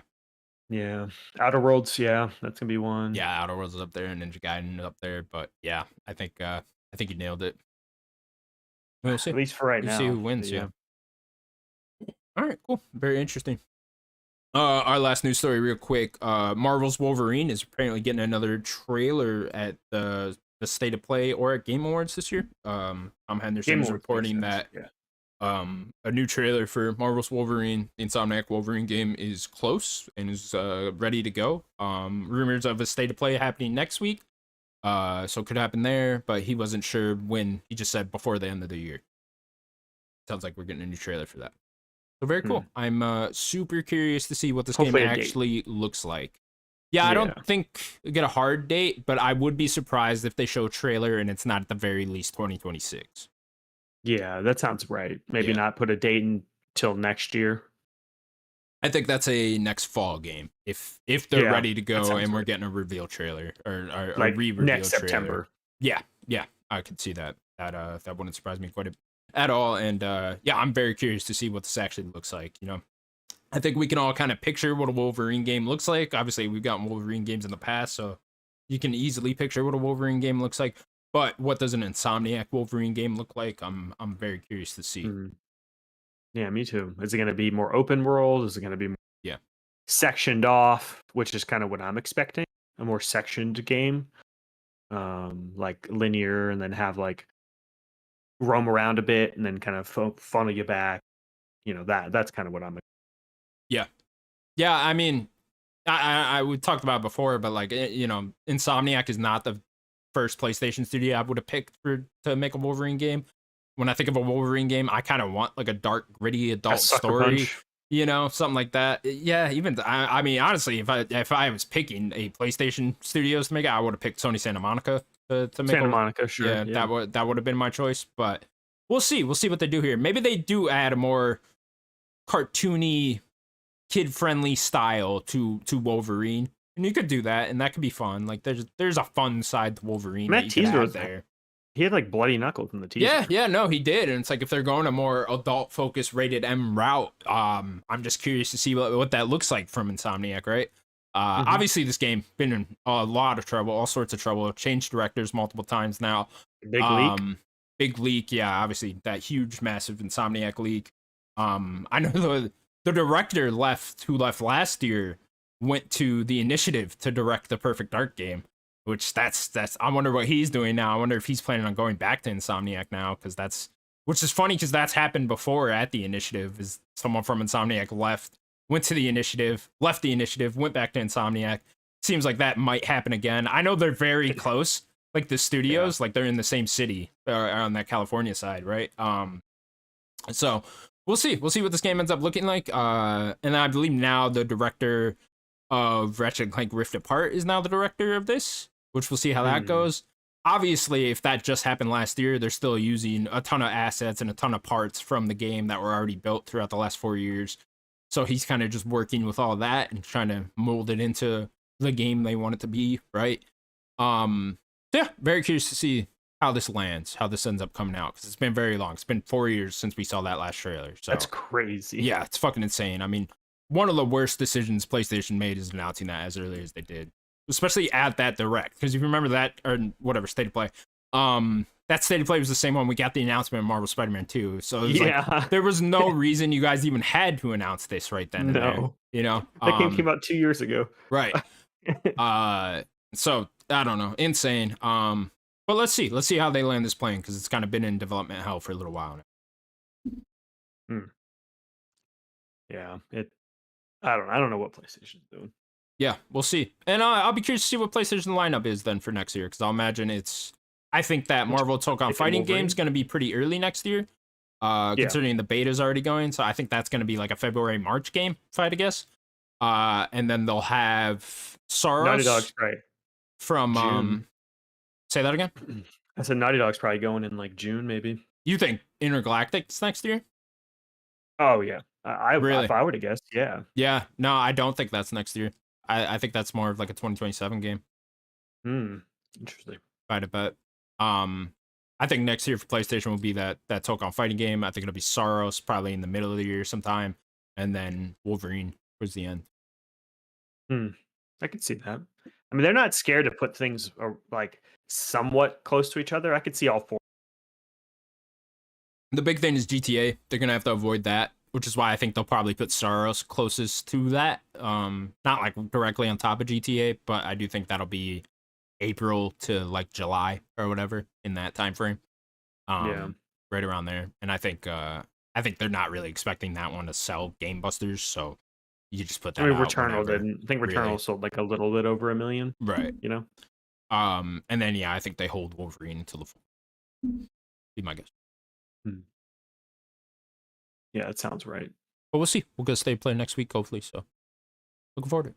Yeah. Outer Worlds, yeah, that's going to be one. Yeah, Outer Worlds is up there and Ninja Gaiden is up there, but yeah, I think you nailed it. We'll see. At least for right We'll now. see who wins, yeah. All right, cool. Very interesting. Our last news story, real quick. Marvel's Wolverine is apparently getting another trailer at the State of Play or at Game Awards this year. Tom Henderson is reporting that a new trailer for Marvel's Wolverine, the Insomniac Wolverine game, is close and is ready to go. Rumors of a State of Play happening next week, so it could happen there, but he wasn't sure when. He just said before the end of the year. Sounds like we're getting a new trailer for that. So very cool. I'm super curious to see what this Hopefully game actually looks like. Yeah, I don't think we get a hard date, but I would be surprised if they show a trailer and it's not at the very least 2026. Yeah, that sounds right. Maybe not put a date until next year. I think that's a next fall game. If they're ready to go and we're right. getting a reveal trailer or Like a re-reveal next trailer. September. Yeah, I could see that. That wouldn't surprise me quite at all. And yeah, I'm very curious to see what this actually looks like. I think we can all kind of picture what a Wolverine game looks like. Obviously, we've gotten Wolverine games in the past, so you can easily picture what a Wolverine game looks like. But what does an Insomniac Wolverine game look like? I'm very curious to see. Yeah, me too. Is it going to be more open world? Is it going to be more Yeah. sectioned off, which is kind of what I'm expecting? A more sectioned game, like linear, and then have like roam around a bit, and then kind of funnel you back. That's kind of what I'm. Yeah. I mean, I we talked about it before, but like Insomniac is not the first PlayStation studio I would have picked to make a Wolverine game. When I think of a Wolverine game, I kind of want like a dark, gritty adult story, something like that. Yeah, even I mean, honestly, if I was picking a PlayStation Studios to make it, I would have picked Sony Santa Monica to make Santa Monica. Sure, yeah, that would have been my choice. But we'll see what they do here. Maybe they do add a more cartoony, kid-friendly style to Wolverine, and you could do that, and that could be fun. Like there's a fun side to Wolverine that teaser was there. He had like bloody knuckles in the teaser. Yeah, no, he did, and it's like if they're going a more adult-focused, rated M route, I'm just curious to see what that looks like from Insomniac, right? Obviously, this game been in a lot of trouble, all sorts of trouble. Changed directors multiple times now. Big leak, yeah. Obviously, that huge, massive Insomniac leak. I know the director who left last year went to the Initiative to direct the Perfect Dark game, which that's I wonder what he's doing now. I wonder if he's planning on going back to Insomniac now, which is funny because that's happened before at the Initiative. Is someone from Insomniac went to the Initiative, left the Initiative, went back to Insomniac. Seems like that might happen again. I know they're very close, like the studios, like they're in the same city on that California side, right? So we'll see what this game ends up looking like. And I believe now the director of Ratchet & Clank Rift Apart is now the director of this, which we'll see how that goes. Obviously, if that just happened last year, they're still using a ton of assets and a ton of parts from the game that were already built throughout the last 4 years. So he's kind of just working with all that and trying to mold it into the game they want it to be, right? Yeah, very curious to see how this lands, how this ends up coming out, because it's been very long. It's been 4 years since we saw that last trailer. That's So crazy. yeah, it's fucking insane. I mean, one of the worst decisions PlayStation made is announcing that as early as they did, especially at that direct. Because if you remember that, or whatever, State of Play, that State of Play was the same one we got the announcement of Marvel Spider-Man 2. So it was like, there was no reason you guys even had to announce this right then and there. You know? That game came out 2 years ago. Right. So I don't know. Insane. But let's see. Let's see how they land this plane, because it's kind of been in development hell for a little while now. Yeah. I don't know what PlayStation's doing. Yeah, we'll see. And I'll be curious to see what PlayStation lineup is then for next year, because I'll imagine I think that Marvel Tokon Fighting game is going to be pretty early next year, considering the beta's already going. So I think that's going to be like a February, March game, if I had to guess. And then they'll have Saros. Naughty Dog's right. From June. Say that again. I said Naughty Dog's probably going in like June, maybe. You think Intergalactic's next year? Oh yeah, Really? If I were to guess, yeah. Yeah, no, I don't think that's next year. I think that's more of like a 2027 game. Interesting. If I had to bet. I think next year for PlayStation will be that Tokon Fighting game. I think it'll be Saros probably in the middle of the year sometime, and then Wolverine towards the end. I could see that. I mean, they're not scared to put things like somewhat close to each other. I could see all four. The big thing is GTA. They're gonna have to avoid that, which is why I think they'll probably put Saros closest to that. Not like directly on top of GTA, but I do think that'll be April to like July or whatever in that time frame. Yeah, right around there. And I think they're not really expecting that one to sell game busters, so you just put that. I mean, out Returnal whenever, didn't. I think Returnal really. sold like a little bit over 1 million. Right. You know. And then yeah, I think they hold Wolverine until the fall. Be my guess. Yeah, that sounds right. But we'll see. We'll go stay play next week, hopefully. So looking forward to it.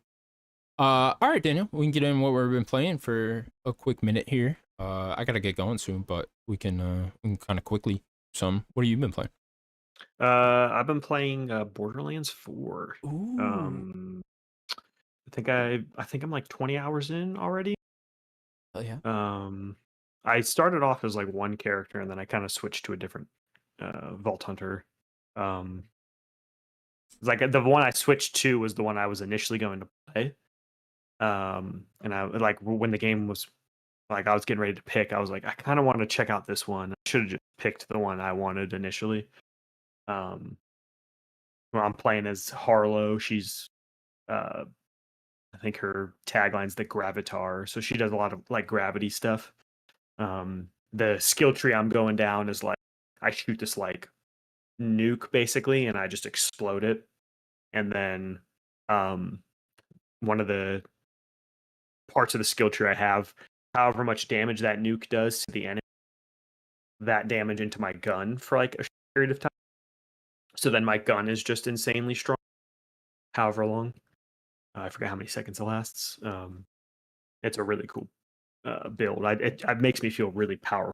All right, Daniel. We can get in what we've been playing for a quick minute here. I gotta get going soon, but we can kind of quickly what have you been playing? I've been playing Borderlands 4. Ooh. I think I'm like 20 hours in already. Oh yeah. I started off as like one character, and then I kind of switched to a different Vault Hunter. Like the one I switched to was the one I was initially going to play. And I like when the game was like I was getting ready to pick, I was like, I kind of want to check out this one. I should have just picked the one I wanted initially. Well, I'm playing as Harlow. She's I think her tagline's the Gravitar, so she does a lot of like gravity stuff. The skill tree I'm going down is like I shoot this like nuke basically, and I just explode it, and then one of the parts of the skill tree I have, however much damage that nuke does to the enemy, that damage into my gun for like a period of time. So then my gun is just insanely strong, however long. I forget how many seconds it lasts. It's a really cool build. It makes me feel really powerful.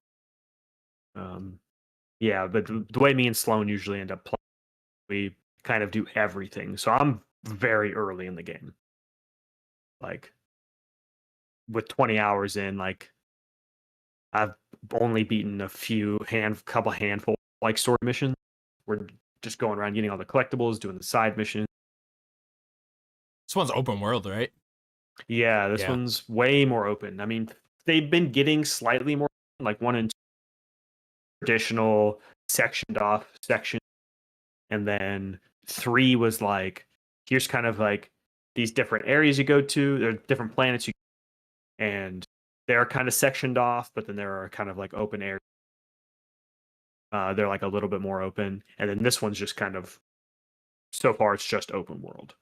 Yeah, but the way me and Sloan usually end up playing, we kind of do everything. So I'm very early in the game. Like with 20 hours in, like I've only beaten a couple handful like story missions. We're just going around getting all the collectibles, doing the side missions. This one's open world, right? Yeah, this one's way more open. I mean, they've been getting slightly more like 1 and 2 traditional sectioned off section, and then 3 was like here's kind of like these different areas you go to. There are different planets and they're kind of sectioned off, but then there are kind of like open areas. They're like a little bit more open, and then this one's just kind of so far it's just open world.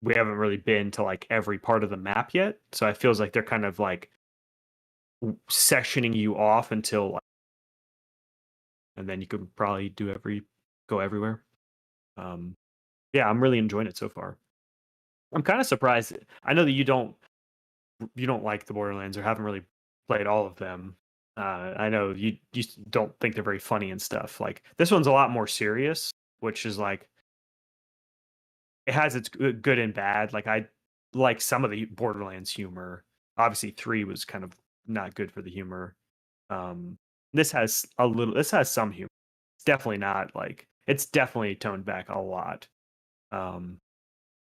We haven't really been to like every part of the map yet, so it feels like they're kind of like sectioning you off until and then you could probably go everywhere. Yeah, I'm really enjoying it so far. I'm kind of surprised. I know that you don't like the Borderlands or haven't really played all of them. I know you don't think they're very funny and stuff. Like this one's a lot more serious, which is like it has its good and bad. Like I like some of the Borderlands humor. Obviously, 3 was kind of not good for the humor. Um, this has a little. This has some humor. It's definitely not like. It's definitely toned back a lot. Um,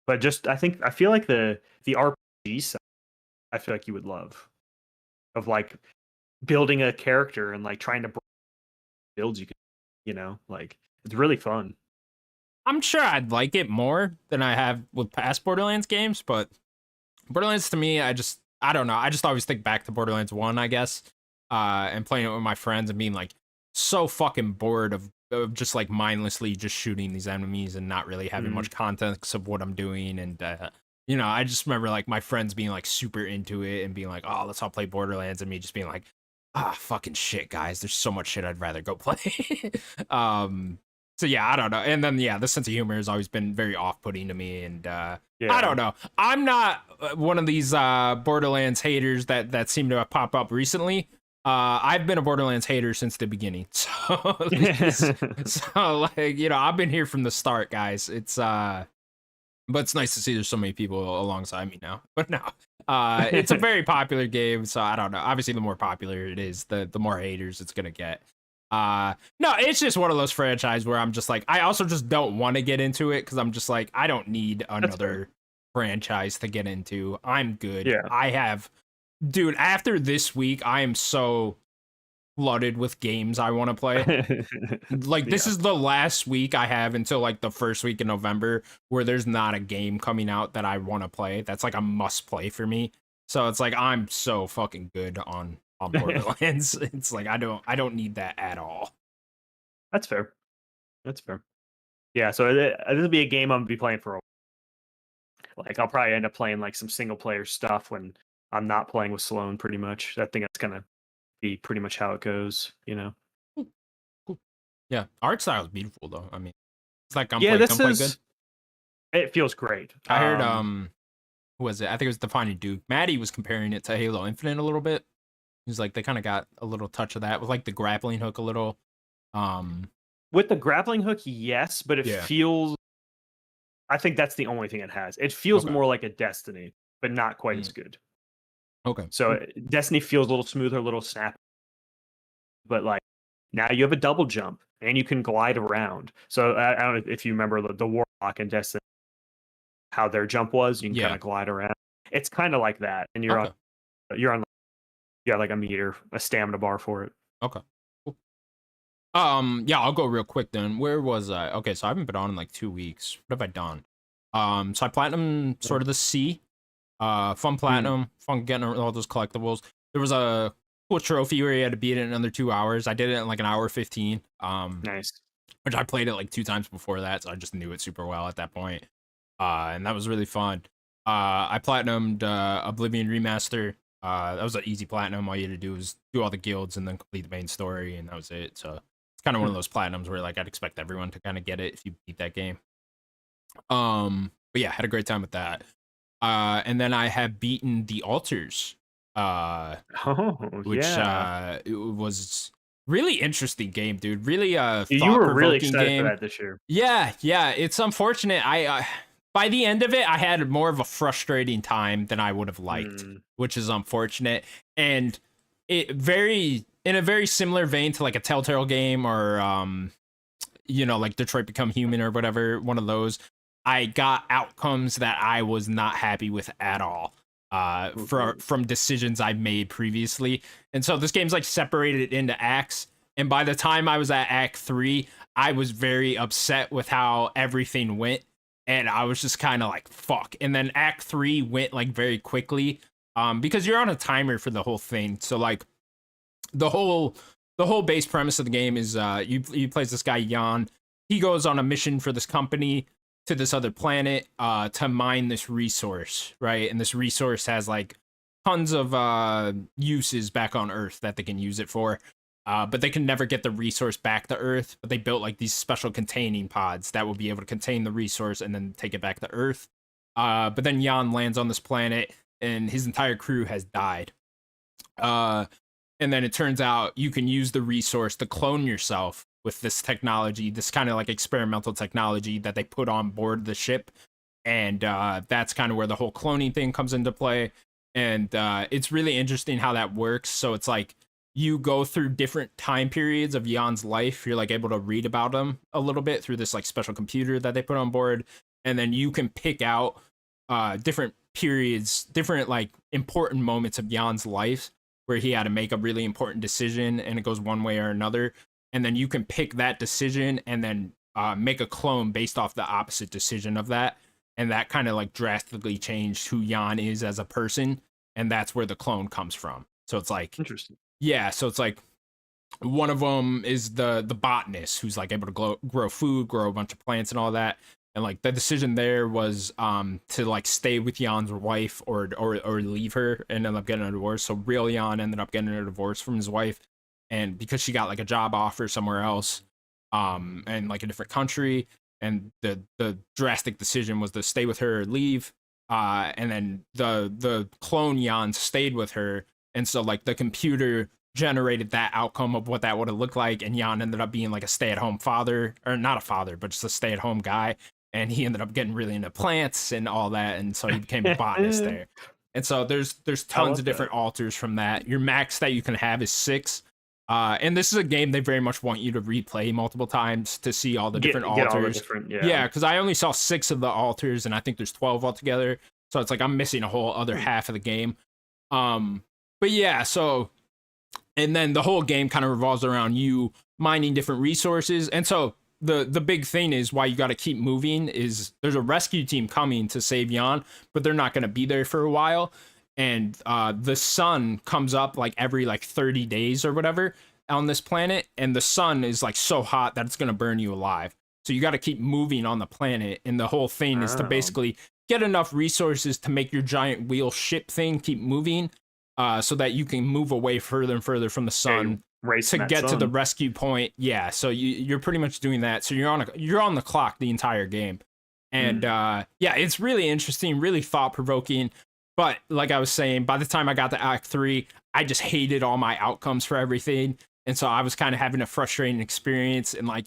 but just I feel like the RPG side, I feel like you would love of like building a character and like trying to build you can, like it's really fun. I'm sure I'd like it more than I have with past Borderlands games, but Borderlands to me, I don't know. I just always think back to Borderlands 1, I guess. And playing it with my friends and being like so fucking bored of just like mindlessly just shooting these enemies and not really having Mhm. much context of what I'm doing. And I just remember like my friends being like super into it and being like, oh, let's all play Borderlands, and me just being like, fucking shit, guys. There's so much shit I'd rather go play. um so yeah, I don't know. And then yeah, the sense of humor has always been very off-putting to me, and I Yeah. don't know. I'm not one of these Borderlands haters that seem to have popped up recently. I've been a Borderlands hater since the beginning. So like, I've been here from the start, guys. But it's nice to see there's so many people alongside me now. But no. It's a very popular game, so I don't know. Obviously the more popular it is, the more haters it's gonna get. No, it's just one of those franchises where I'm just like, I also just don't want to get into it because I'm just like, I don't need That's fair. another franchise to get into. I'm good. Yeah. Dude, after this week, I am so flooded with games I want to play. Like, this Yeah. is the last week I have until like the first week in November where there's not a game coming out that I want to play. That's like a must play for me. So it's like I'm so fucking good on Borderlands. It's like I don't need that at all. That's fair. That's fair. Yeah, so this will be a game I'm gonna be playing for like I'll probably end up playing like some single player stuff when I'm not playing with Sloan pretty much. I think that's gonna be pretty much how it goes. Cool, cool. Yeah, art style is beautiful though. I mean, it's like Yeah, this gunplay good. is it feels great. I heard who was it? I think it was Defining Duke. Maddie was comparing it to Halo Infinite a little bit. He's like they kind of got a little touch of that with like the grappling hook a little. Um, With the grappling hook, yes, but it yeah. feels I think that's the only thing it has. It feels Okay. more like a Destiny, but not quite as Mm, good. okay. So Cool. Destiny feels a little smoother, a little snap, but like now you have a double jump and you can glide around. So I don't know if you remember the Warlock in Destiny, how their jump was. You can kind Yeah. of glide around. It's kind of like that, and Okay. you're on yeah like a meter, a stamina bar for it. Okay. Cool. Yeah, I'll go real quick then. Where was I? Okay, so I haven't been on in like 2 weeks. What have I done? So I platinum sort of the C. Fun Mm, platinum, fun getting all those collectibles. There was a cool trophy where you had to beat it in under 2 hours. I did it in like an hour 15. nice. Which I played it like 2 times before that, so I just knew it super well at that point. And that was really fun. I platinumed Oblivion Remaster. That was an easy platinum. All you had to do was do all the guilds and then complete the main story, and that was it. So it's kind of one of Hmm. those platinums where like I'd expect everyone to kind of get it if you beat that game. But yeah, had a great time with that. And then I have beaten the Altars, Oh which yeah, it was really interesting game, dude. Really you thought were really provoking excited for game. that this year. Yeah. It's unfortunate. I by the end of it, I had more of a frustrating time than I would have liked, Mm, which is unfortunate. And it very in a very similar vein to like a Telltale game or like Detroit Become Human or whatever, one of those. I got outcomes that I was not happy with at all. ooh, From decisions I made previously. And so this game's like separated into acts. And by the time I was at Act 3, I was very upset with how everything went. And I was just kind of like, fuck. And then Act 3 went like very quickly. Because you're on a timer for the whole thing. So like the whole base premise of the game is you plays this guy Jan. He goes on a mission for this company to this other planet to mine this resource, right? And this resource has like tons of uses back on Earth that they can use it for. But they can never get the resource back to Earth. But they built like these special containing pods that will be able to contain the resource and then take it back to Earth. But then Jan lands on this planet and his entire crew has died. Uh, and then it turns out you can use the resource to clone yourself with this technology, this kind of like experimental technology that they put on board the ship. And that's kind of where the whole cloning thing comes into play. and it's really interesting how that works. So it's like you go through different time periods of Jan's life. You're like able to read about him a little bit through this like special computer that they put on board, and then you can pick out different periods, different like important moments of Jan's life where he had to make a really important decision, and it goes one way or another. And then you can pick that decision and then make a clone based off the opposite decision of that, and that kind of like drastically changed who Jan is as a person, and that's where the clone comes from. So it's like, Interesting. yeah, so it's like one of them is the botanist who's like able to grow food, grow a bunch of plants and all that. And like the decision there was to like stay with Jan's wife or leave her and end up getting a divorce. So real Jan ended up getting a divorce from his wife, and because she got like a job offer somewhere else, and like a different country, and the drastic decision was to stay with her or leave. And then the clone Jan stayed with her, and so like the computer generated that outcome of what that would have looked like, and Jan ended up being like a stay-at-home father, or not a father, but just a stay-at-home guy, and he ended up getting really into plants and all that, and so he became a botanist there. And so there's tons of different alters from that. Your max that you can have is 6. And this is a game they very much want you to replay multiple times to see all the different alters. All the different, yeah, because I only saw 6 of the alters, and I think there's 12 altogether. So it's like I'm missing a whole other half of the game. But yeah, so, and then the whole game kind of revolves around you mining different resources. And so the big thing is why you got to keep moving is there's a rescue team coming to save Jan, but they're not going to be there for a while. And the sun comes up like every like 30 days or whatever on this planet, and the sun is like so hot that it's going to burn you alive. So you got to keep moving on the planet, and the whole thing is to basically get enough resources to make your giant wheel ship thing keep moving, so that you can move away further and further from the sun to get to the rescue point. Yeah, so you're pretty much doing that. So you're on the clock the entire game, and yeah, it's really interesting, really thought provoking. But like I was saying, by the time I got to Act 3, I just hated all my outcomes for everything. And so I was kind of having a frustrating experience. And like,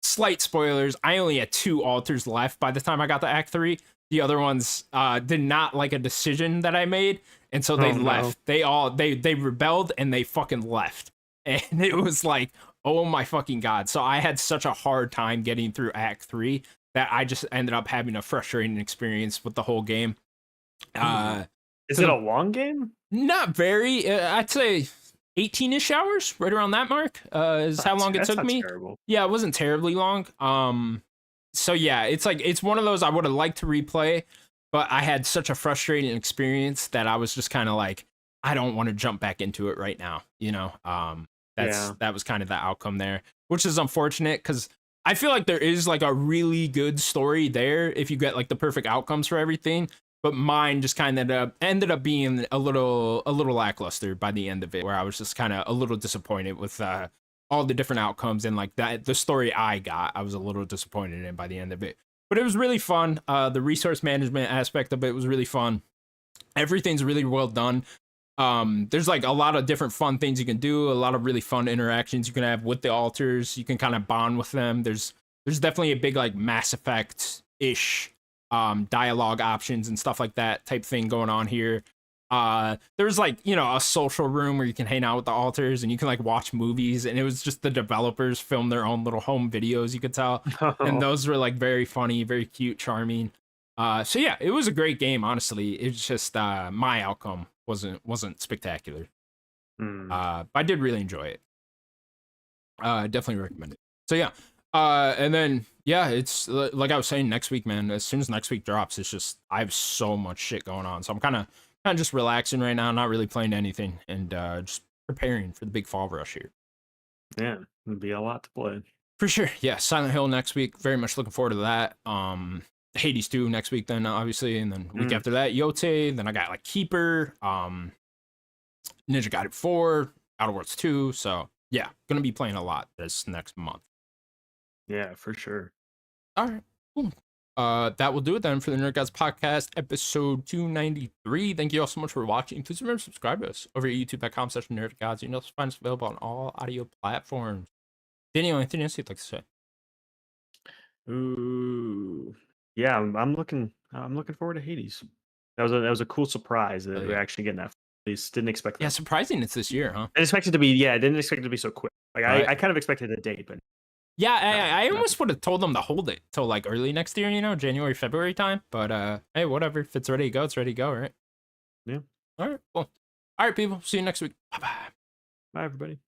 slight spoilers, I only had 2 alters left by the time I got to Act 3. The other ones did not like a decision that I made. And so they left. No. They rebelled and they fucking left. And it was like, oh my fucking God. So I had such a hard time getting through Act 3 that I just ended up having a frustrating experience with the whole game. Is it a long game? Not very. I'd say 18-ish hours, right around that mark. Is how long it took me. Terrible. Yeah, it wasn't terribly long. So yeah, it's like it's one of those I would have liked to replay, but I had such a frustrating experience that I was just kind of like, I don't want to jump back into it right now. You know, that was kind of the outcome there, which is unfortunate because I feel like there is like a really good story there if you get like the perfect outcomes for everything. But mine just kind of ended up being a little lackluster by the end of it, where I was just kind of a little disappointed with all the different outcomes, and like that the story I got, I was a little disappointed in by the end of it. But it was really fun. The resource management aspect of it was really fun. Everything's really well done. There's like a lot of different fun things you can do, a lot of really fun interactions you can have with the alters. You can kind of bond with them. There's definitely a big like Mass Effect-ish dialogue options and stuff like that type thing going on here. There's like, you know, a social room where you can hang out with the alters and you can like watch movies, and it was just the developers film their own little home videos, you could tell. And those were like very funny, very cute, charming. So yeah, it was a great game, honestly. It's just my outcome wasn't spectacular. But I did really enjoy it. Definitely recommend it. So yeah. And then yeah, it's like I was saying, next week, man, as soon as next week drops, it's just I have so much shit going on. So I'm kind of just relaxing right now, not really playing anything, and just preparing for the big fall rush here. Yeah, it'll be a lot to play. For sure. Yeah, Silent Hill next week. Very much looking forward to that. Hades 2 next week then, obviously, and then week after that, Yote. Then I got like Keeper, Ninja Gaiden 4, Outer Worlds 2. So yeah, gonna be playing a lot this next month. Yeah, for sure. All right, cool. That will do it then for the Nerd Gods Podcast, episode 293. Thank you all so much for watching. Please remember to subscribe to us over at youtube.com/nerdgods. You can also find us available on all audio platforms. Daniel, anything else you'd like to say? Ooh, yeah, I'm looking forward to Hades. That was a cool surprise that Oh, we're yeah. actually getting that release. Didn't expect that. Yeah, surprising it's this year, huh? I expected it to be, yeah, I didn't expect it to be so quick. Like Right. I kind of expected a date, but Yeah, I not almost would have told them to hold it till like early next year, you know, January, February time. But hey, whatever. If it's ready to go, it's ready to go, right? yeah. All right, cool. All right, people. See you next week. Bye bye. Bye everybody.